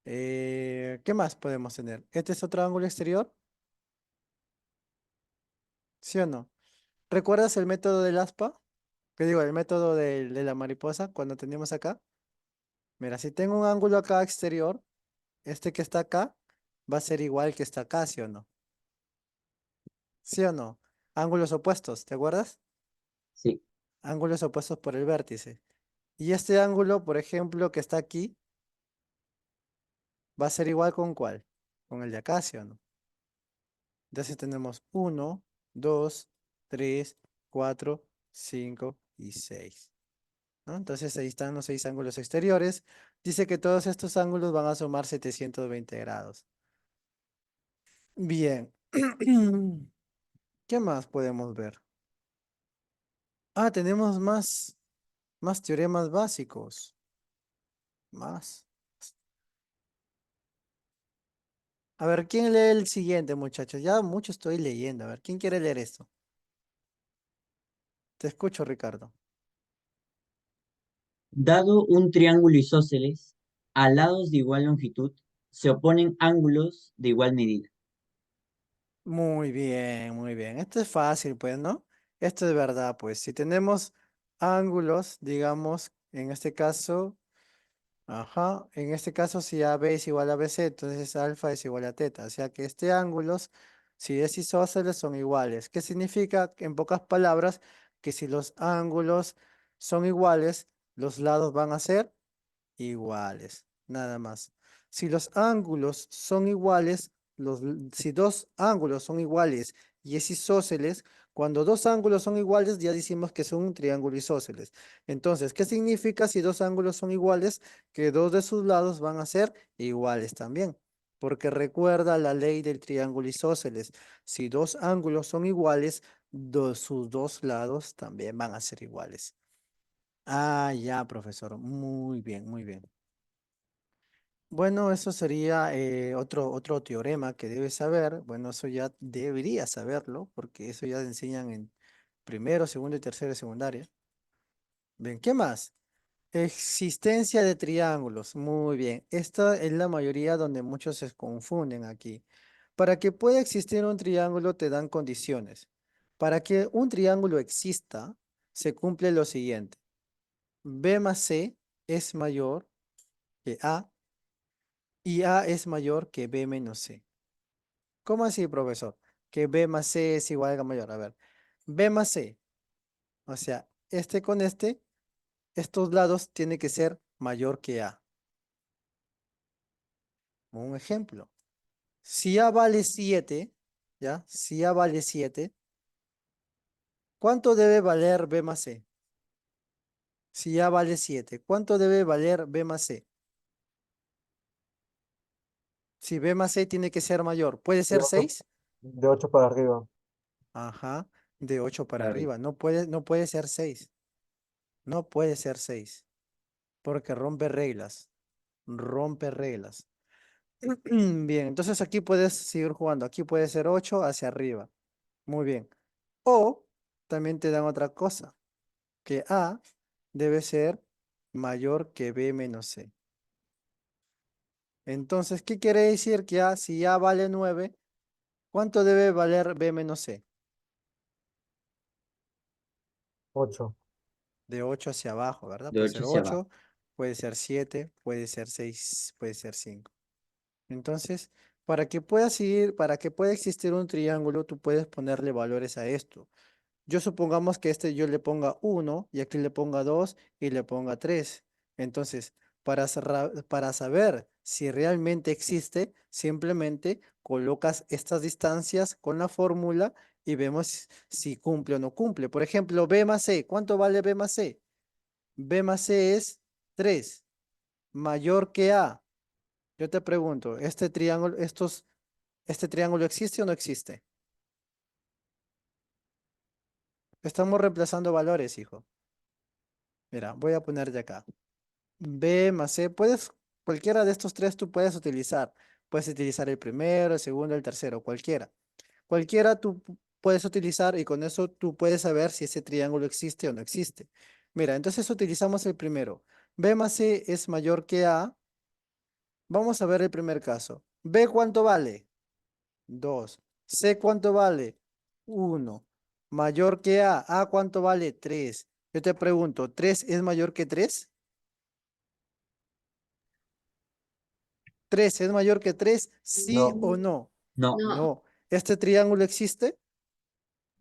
¿Qué más podemos tener? ¿Este es otro ángulo exterior? ¿Sí o no? ¿Recuerdas el método del aspa? ¿Qué digo? El método de la mariposa cuando teníamos acá. Mira, si tengo un ángulo acá exterior, este que está acá va a ser igual que está acá, ¿sí o no? ¿Sí o no? Ángulos opuestos, ¿te acuerdas?
sí,
Ángulos opuestos por el vértice. Y este ángulo, por ejemplo, que está aquí, va a ser igual con ¿cuál? Con el de acá, ¿sí o no? Entonces tenemos uno, 2, 3, 4, 5 y 6. ¿No? Entonces ahí están los 6 ángulos exteriores. Dice que todos estos ángulos van a sumar 720 grados. Bien. ¿Qué más podemos ver? Ah, tenemos más teoremas básicos. Más. A ver, ¿quién lee el siguiente, muchachos? Ya mucho estoy leyendo. A ver, ¿quién quiere leer esto? Te escucho, Ricardo.
dado un triángulo isósceles, a lados de igual longitud, se oponen ángulos de igual medida.
Muy bien, muy bien. Esto es fácil, pues, ¿no? Esto es verdad, pues. Si tenemos ángulos, digamos, en este caso, ajá, en este caso, si AB es igual a BC, entonces alfa es igual a teta. O sea que este ángulos, si es isósceles, son iguales. ¿Qué significa? En pocas palabras, que si los ángulos son iguales, Los lados van a ser iguales, nada más. Si los ángulos son iguales, si dos ángulos son iguales y es isósceles, cuando dos ángulos son iguales ya decimos que son un triángulo isósceles. Entonces, ¿qué significa si dos ángulos son iguales? Que dos de sus lados van a ser iguales también. Porque recuerda la ley del triángulo isósceles. Si dos ángulos son iguales, sus dos lados también van a ser iguales. Ah, ya, profesor. Muy bien, muy bien. Bueno, eso sería otro teorema que debes saber. Bueno, eso ya deberías saberlo, porque eso ya te enseñan en primero, segundo y tercero de secundaria. Bien, ¿qué más? Existencia de triángulos. Muy bien. Esta es la mayoría donde muchos se confunden aquí. Para que pueda existir un triángulo te dan condiciones. Para que un triángulo exista, se cumple lo siguiente. B más C es mayor que A y A es mayor que B menos C. ¿Cómo así, profesor? Que B más C es igual a mayor. A ver, B más C, o sea, este con este, estos lados tienen que ser mayor que A. Un ejemplo. Si A vale 7, ¿ya? Si A vale 7, ¿cuánto debe valer B más C? Si A vale 7, ¿cuánto debe valer B más C? Si B más C tiene que ser mayor, ¿puede
De
ser
8,
6?
de 8 para arriba.
Ajá, de 8 para
Claro.
arriba. No puede ser 6. No puede ser 6. Porque rompe reglas. Rompe reglas. Bien, entonces aquí puedes seguir jugando. Aquí puede ser 8 hacia arriba. Muy bien. O también te dan otra cosa, que A debe ser mayor que B menos C. Entonces, ¿qué quiere decir que A, si A vale 9, cuánto debe valer B menos C?
8.
De 8 hacia abajo, ¿verdad?
De
Puede
8
ser
hacia abajo.
8, puede ser 7, puede ser 6, puede ser 5. Entonces, para que pueda existir un triángulo, tú puedes ponerle valores a esto. Yo supongamos que yo le ponga 1 y aquí le ponga 2 y le ponga 3. Entonces, para saber si realmente existe, simplemente colocas estas distancias con la fórmula y vemos si cumple o no cumple. Por ejemplo, B más C. ¿Cuánto vale B más C? B más C es 3, mayor que A. Yo te pregunto, ¿este triángulo existe o no existe? Estamos reemplazando valores, hijo. Mira, voy a poner de acá. B más C, cualquiera de estos tres tú puedes utilizar. Puedes utilizar el primero, el segundo, el tercero, cualquiera. Cualquiera tú puedes utilizar y con eso tú puedes saber si ese triángulo existe o no existe. Mira, entonces utilizamos el primero. B más C es mayor que A. Vamos a ver el primer caso. B, ¿cuánto vale? 2. C, ¿cuánto vale? 1. Mayor que A. A, ¿cuánto vale? 3. Yo te pregunto, ¿3 es mayor que 3? ¿3 es mayor que 3? ¿Sí
No,
o no?
No,
No,
No. ¿Este triángulo existe?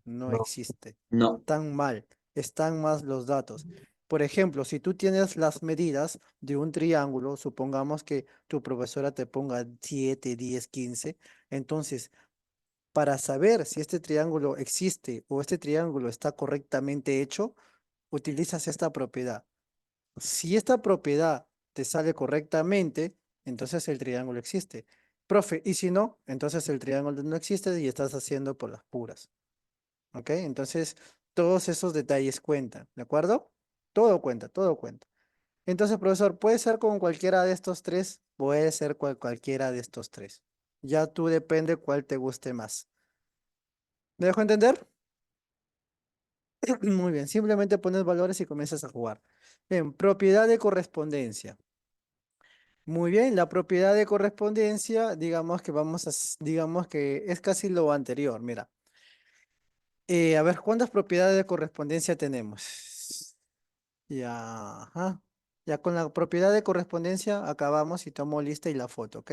No
no.
existe.
no,
Están mal. Están más los datos. Por ejemplo, si tú tienes las medidas de un triángulo, supongamos que tu profesora te ponga 7, 10, 15, entonces para saber si este triángulo existe o este triángulo está correctamente hecho, utilizas esta propiedad. Si esta propiedad te sale correctamente, entonces el triángulo existe. Profe, y si no, entonces el triángulo no existe y estás haciendo por las puras. ¿Ok? Entonces, todos esos detalles cuentan, ¿de acuerdo? Todo cuenta, todo cuenta. Entonces, profesor, ¿puede ser con cualquiera de estos tres? Puede ser cualquiera de estos tres. Ya tú depende cuál te guste más. ¿Me dejo entender? Muy bien, simplemente pones valores y comienzas a jugar. Bien, propiedad de correspondencia. Muy bien, la propiedad de correspondencia, digamos que es casi lo anterior. Mira, a ver, ¿cuántas propiedades de correspondencia tenemos? Ya, ajá. Ya con la propiedad de correspondencia acabamos y tomo lista y la foto, ¿ok?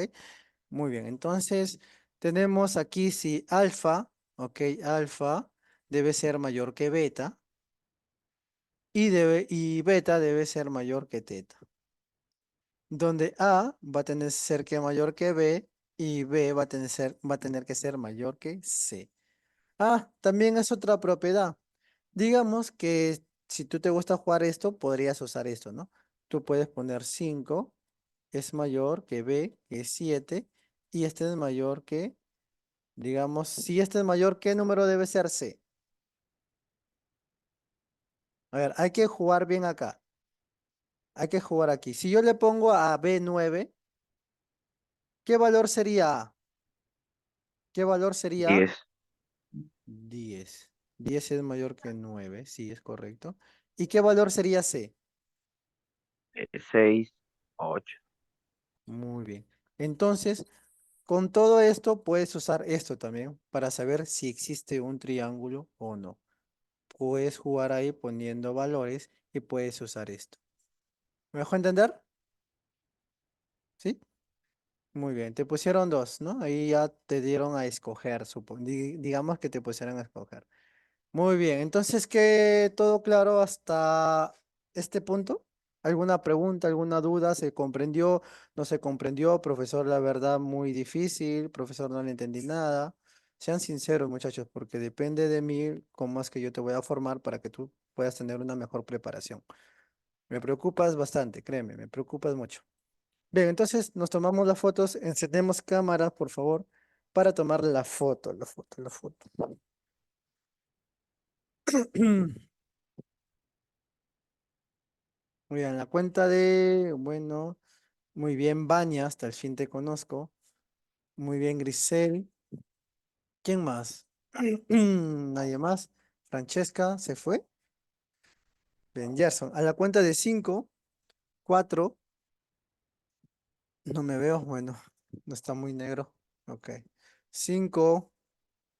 Muy bien, entonces tenemos aquí si alfa, ¿ok? Alfa debe ser mayor que beta. y beta debe ser mayor que teta. Donde A va a tener que ser que mayor que B y B va a tener que ser mayor que C. Ah, también es otra propiedad. Digamos que si tú te gusta jugar esto, podrías usar esto, ¿no? Tú puedes poner 5 es mayor que B, que es 7, y este es mayor que, digamos, si este es mayor, ¿qué número debe ser C? A ver, hay que jugar bien acá. Hay que jugar aquí. Si yo le pongo a B9, ¿qué valor sería A? ¿Qué valor sería A?
10,
10. 10 es mayor que 9, sí, es correcto. ¿Y qué valor sería C?
6, 8.
Muy bien. Entonces, con todo esto puedes usar esto también para saber si existe un triángulo o no. Puedes jugar ahí poniendo valores y puedes usar esto. ¿Me dejó entender? ¿Sí? Muy bien. Te pusieron dos, ¿no? Ahí ya te dieron a escoger, digamos que te pusieron a escoger. Muy bien. Entonces, ¿qué todo claro hasta este punto? ¿Alguna pregunta, alguna duda? ¿Se comprendió? ¿No se comprendió? Profesor, la verdad, muy difícil. Profesor, no le entendí nada. Sean sinceros, muchachos, porque depende de mí cómo es que yo te voy a formar para que tú puedas tener una mejor preparación. Me preocupas bastante, créeme, me preocupas mucho. Bien, entonces nos tomamos las fotos, encendemos cámara, por favor, para tomar la foto, la foto, la foto. Muy bien, la cuenta de, bueno, muy bien, Vania, hasta el fin te conozco. Muy bien, Grisel. ¿Quién más? Nadie más. Francesca, ¿se fue? Bien, Gerson. A la cuenta de 5, 4, no me veo, bueno, no está muy negro. Ok. 5,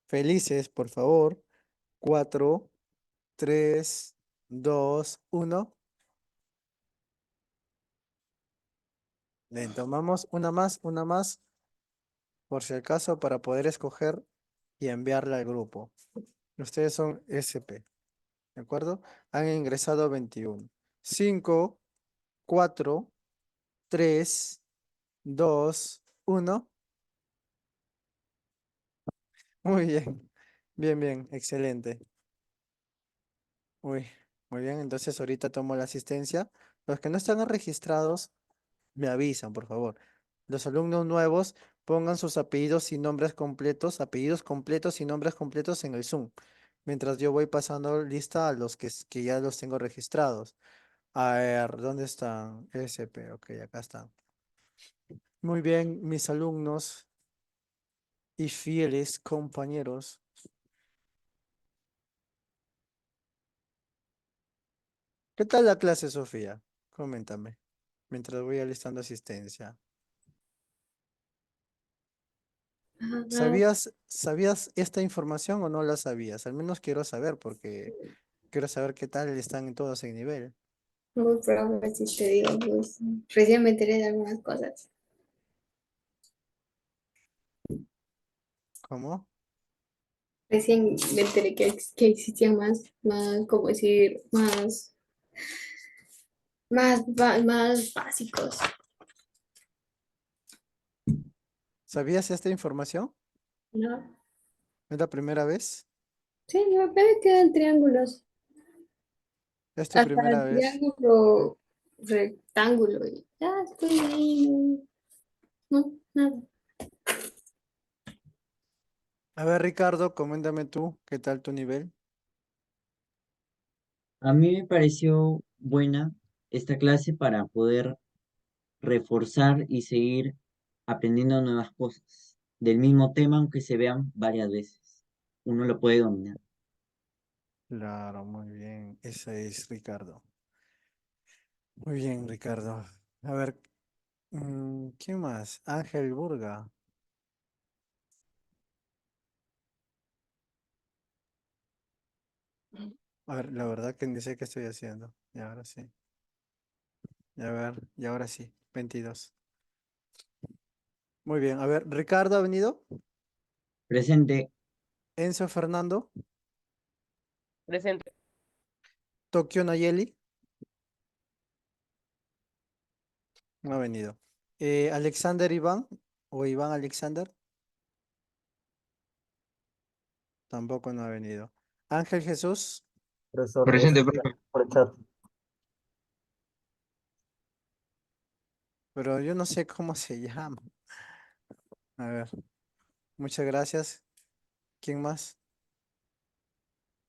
felices, por favor. 4, 3, 2, 1. Le tomamos una más, por si acaso, para poder escoger y enviarla al grupo. Ustedes son SP, ¿de acuerdo? Han ingresado 21. 5, 4, 3, 2, 1. Muy bien. Bien, bien, excelente. Uy, muy bien. Entonces ahorita tomo la asistencia. Los que no están registrados, me avisan, por favor. Los alumnos nuevos pongan sus apellidos completos y nombres completos en el Zoom. Mientras yo voy pasando lista a los que ya los tengo registrados. A ver, ¿dónde están? SP, ok, acá están. Muy bien, mis alumnos y fieles compañeros. ¿Qué tal la clase, Sofía? Coméntame, mientras voy alistando asistencia.
Ajá,
¿Sabías esta información o no la sabías? Al menos quiero saber porque quiero saber qué tal están todos en nivel.
muy profe, si te digo, pues recién me enteré de algunas cosas.
¿Cómo?
Recién me enteré que existían como decir, más básicos.
¿Sabías esta información?
¿No?
¿Es la primera vez?
Sí, no, pero quedan triángulos.
¿Es tu
Hasta
primera
el
vez?
triángulo rectángulo. Y ya estoy ahí. No, nada.
A ver, Ricardo, coméntame tú, ¿qué tal tu nivel?
A mí me pareció buena esta clase para poder reforzar y seguir aprendiendo nuevas cosas del mismo tema, aunque se vean varias veces. Uno lo puede dominar.
Claro, muy bien. Ese es Ricardo. Muy bien, Ricardo. A ver, ¿quién más? Ángel Burga. A ver, la verdad que ni sé qué estoy haciendo. Y ahora sí. Y a ver, y ahora sí. 22. Muy bien. A ver, Ricardo ha venido.
Presente,
Enzo Fernando.
Presente.
Tokio Nayeli, no ha venido. Alexander Iván o Iván Alexander, tampoco no ha venido. Ángel Jesús,
Profesor,
Presente, profe.
por el chat.
pero yo no sé cómo se llama. A ver, muchas gracias. ¿Quién más?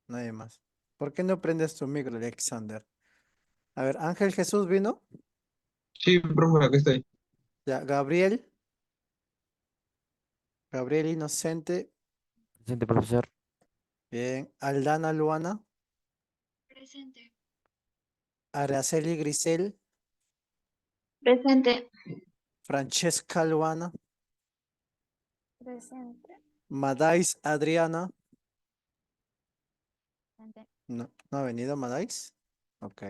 Nadie más. ¿Por qué no prendes tu micro, Alexander? A ver, Ángel Jesús vino.
Sí, profe, aquí estoy.
Ya, Gabriel. Gabriel Inocente.
Presente, profesor.
Bien. Aldana Luana.
Presente.
Araceli Grisel.
Presente.
Francesca Luana.
Presente.
Madais Adriana.
Presente.
No, no ha venido Madais. Ok.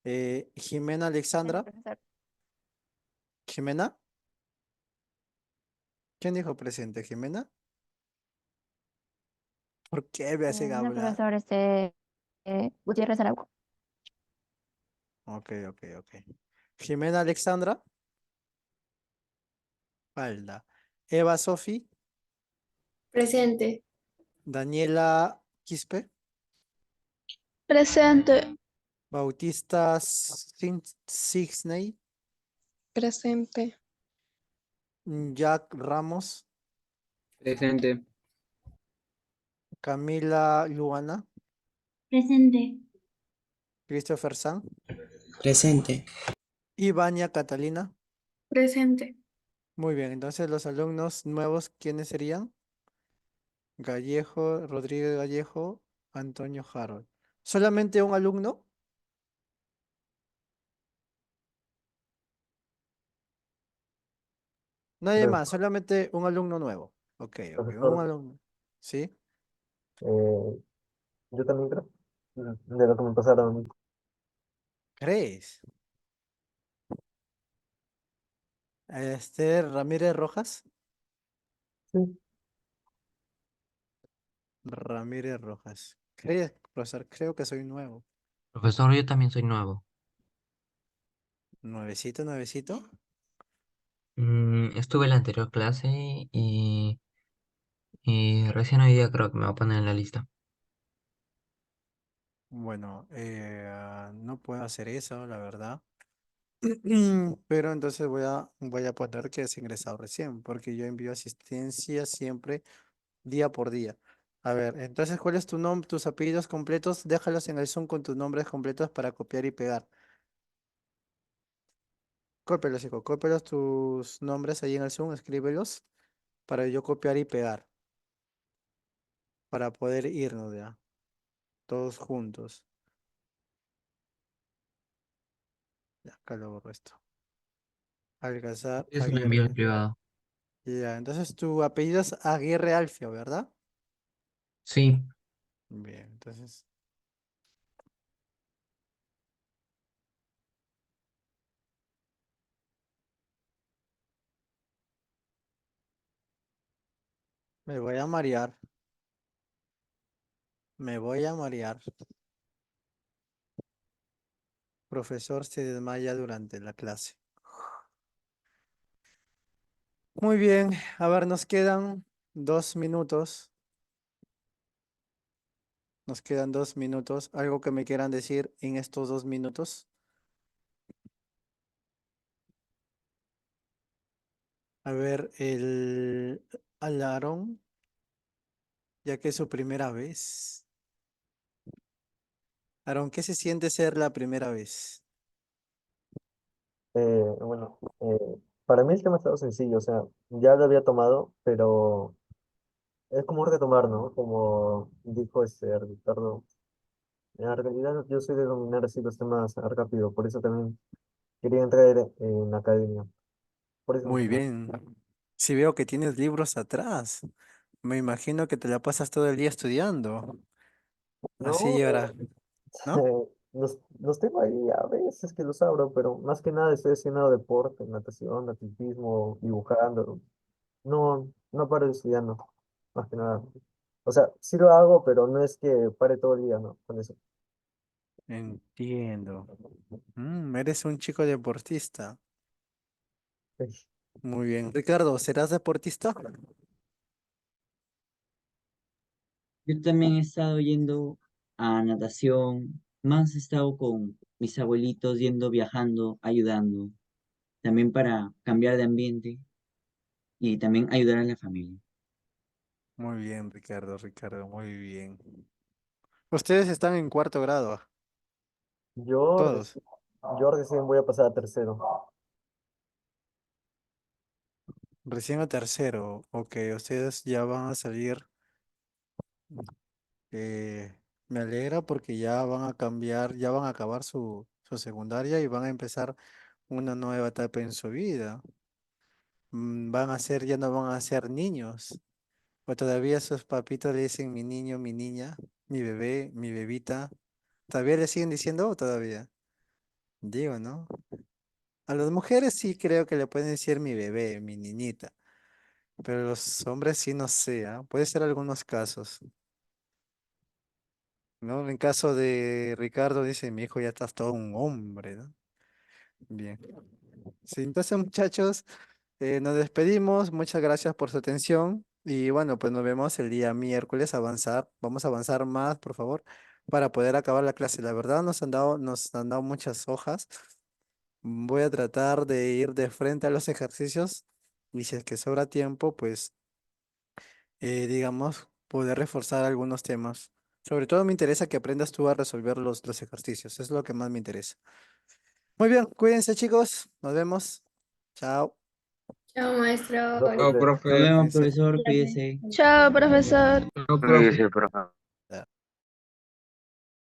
Jimena
Presente,
Alexandra.
profesor.
Jimena. ¿Quién dijo presente? ¿Jimena? ¿Por qué me hacen
No,
hablar?
profesor, Gutiérrez Araujo.
Ok, ok, ok. Jimena Alexandra. Falda. Eva Sofi.
Presente.
Daniela Quispe.
Presente.
Bautista Sixney.
Presente.
Jack Ramos.
Presente.
Camila Luana.
Presente.
Christopher San.
Presente.
Ivania Catalina.
Presente.
Muy bien, entonces los alumnos nuevos, ¿quiénes serían? Gallejo, Rodríguez Gallejo, Antonio Harold. ¿Solamente un alumno? Nadie más,
Profesor,
solamente un alumno nuevo. Ok, ok, un
profesor,
alumno. ¿Sí?
eh, yo también creo. De lo que me pasaron a mí.
¿Crees? Ramírez Rojas.
Sí,
Ramírez Rojas. ¿Crees, profesor? Creo que soy nuevo.
Profesor, yo también soy nuevo.
Nuevecito, nuevecito.
Estuve en la anterior clase y recién hoy día creo que me voy a poner en la lista.
Bueno, no puedo hacer eso, la verdad. Pero entonces voy a poner que es ingresado recién, porque yo envío asistencia siempre día por día. A ver, entonces, ¿cuál es tu nombre, tus apellidos completos? Déjalos en el Zoom con tus nombres completos para copiar y pegar. Cópialos, hijo, cópialos tus nombres ahí en el Zoom, escríbelos para yo copiar y pegar, para poder irnos ya, todos juntos. Ya, acá lo borro esto. Alcázar
Es un envío
Aguirre.
privado.
Ya, entonces tu apellido es Aguirre Alfio, ¿verdad?
Sí,
Bien, entonces me voy a marear. Me voy a marear. Profesor se desmaya durante la clase. Muy bien, a ver, nos quedan 2 minutos. Nos quedan 2 minutos. ¿Algo que me quieran decir en estos 2 minutos? A ver, el Alarón, ya que es su primera vez. Aarón, ¿qué se siente ser la primera vez?
bueno, para mí el tema estaba sencillo, o sea, ya lo había tomado, pero es como retomar, ¿no? Como dijo Ricardo, en realidad yo soy de dominar así los temas rápido, por eso también quería entrar en la academia, por eso más
Muy
que nada.
bien. Si veo que tienes libros atrás, me imagino que te la pasas todo el día estudiando. Así
No,
ahora, ¿no?
los tengo ahí a veces que los abro, pero más que nada estoy haciendo deporte, natación, atletismo, dibujando. No, no paro estudiando, más que nada. O sea, sí lo hago, pero no es que pare todo el día, ¿no? Con eso.
Entiendo. Eres un chico deportista. Muy bien. Ricardo, ¿serás deportista?
Yo también he estado yendo a natación, más he estado con mis abuelitos yendo, viajando, ayudando, también para cambiar de ambiente y también ayudar a la familia.
Muy bien, Ricardo, muy bien. Ustedes están en cuarto grado,
Yo,
todos.
reci- yo recién voy a pasar a tercero.
Recién a tercero. Ok, ustedes ya van a salir. eh, Me alegra porque ya van a cambiar, ya van a acabar su secundaria y van a empezar una nueva etapa en su vida. Van a ser, ya no van a ser niños. O todavía sus papitos le dicen mi niño, mi niña, mi bebé, mi bebita. ¿Todavía le siguen diciendo o todavía? Digo, ¿no? A las mujeres sí creo que le pueden decir mi bebé, mi niñita. Pero los hombres sí no sé, ¿ah? Puede ser algunos casos, ¿no? En caso de Ricardo dice, mi hijo ya estás todo un hombre, ¿no? Bien. Sí, entonces muchachos, nos despedimos. Muchas gracias por su atención. Y bueno, pues nos vemos el día miércoles avanzar. Vamos a avanzar más, por favor, para poder acabar la clase. La verdad nos han dado muchas hojas. Voy a tratar de ir de frente a los ejercicios. Y si es que sobra tiempo, pues digamos, poder reforzar algunos temas. Sobre todo me interesa que aprendas tú a resolver los ejercicios. Es lo que más me interesa. Muy bien, cuídense chicos. Nos vemos. Chao.
Chao, maestro.
Dos,
Chao,
profe.
Nos
profe.
vemos,
Cuídense.
profesor, cuídese.
Chao, profesor.
Chao, profe.
Sí, profe.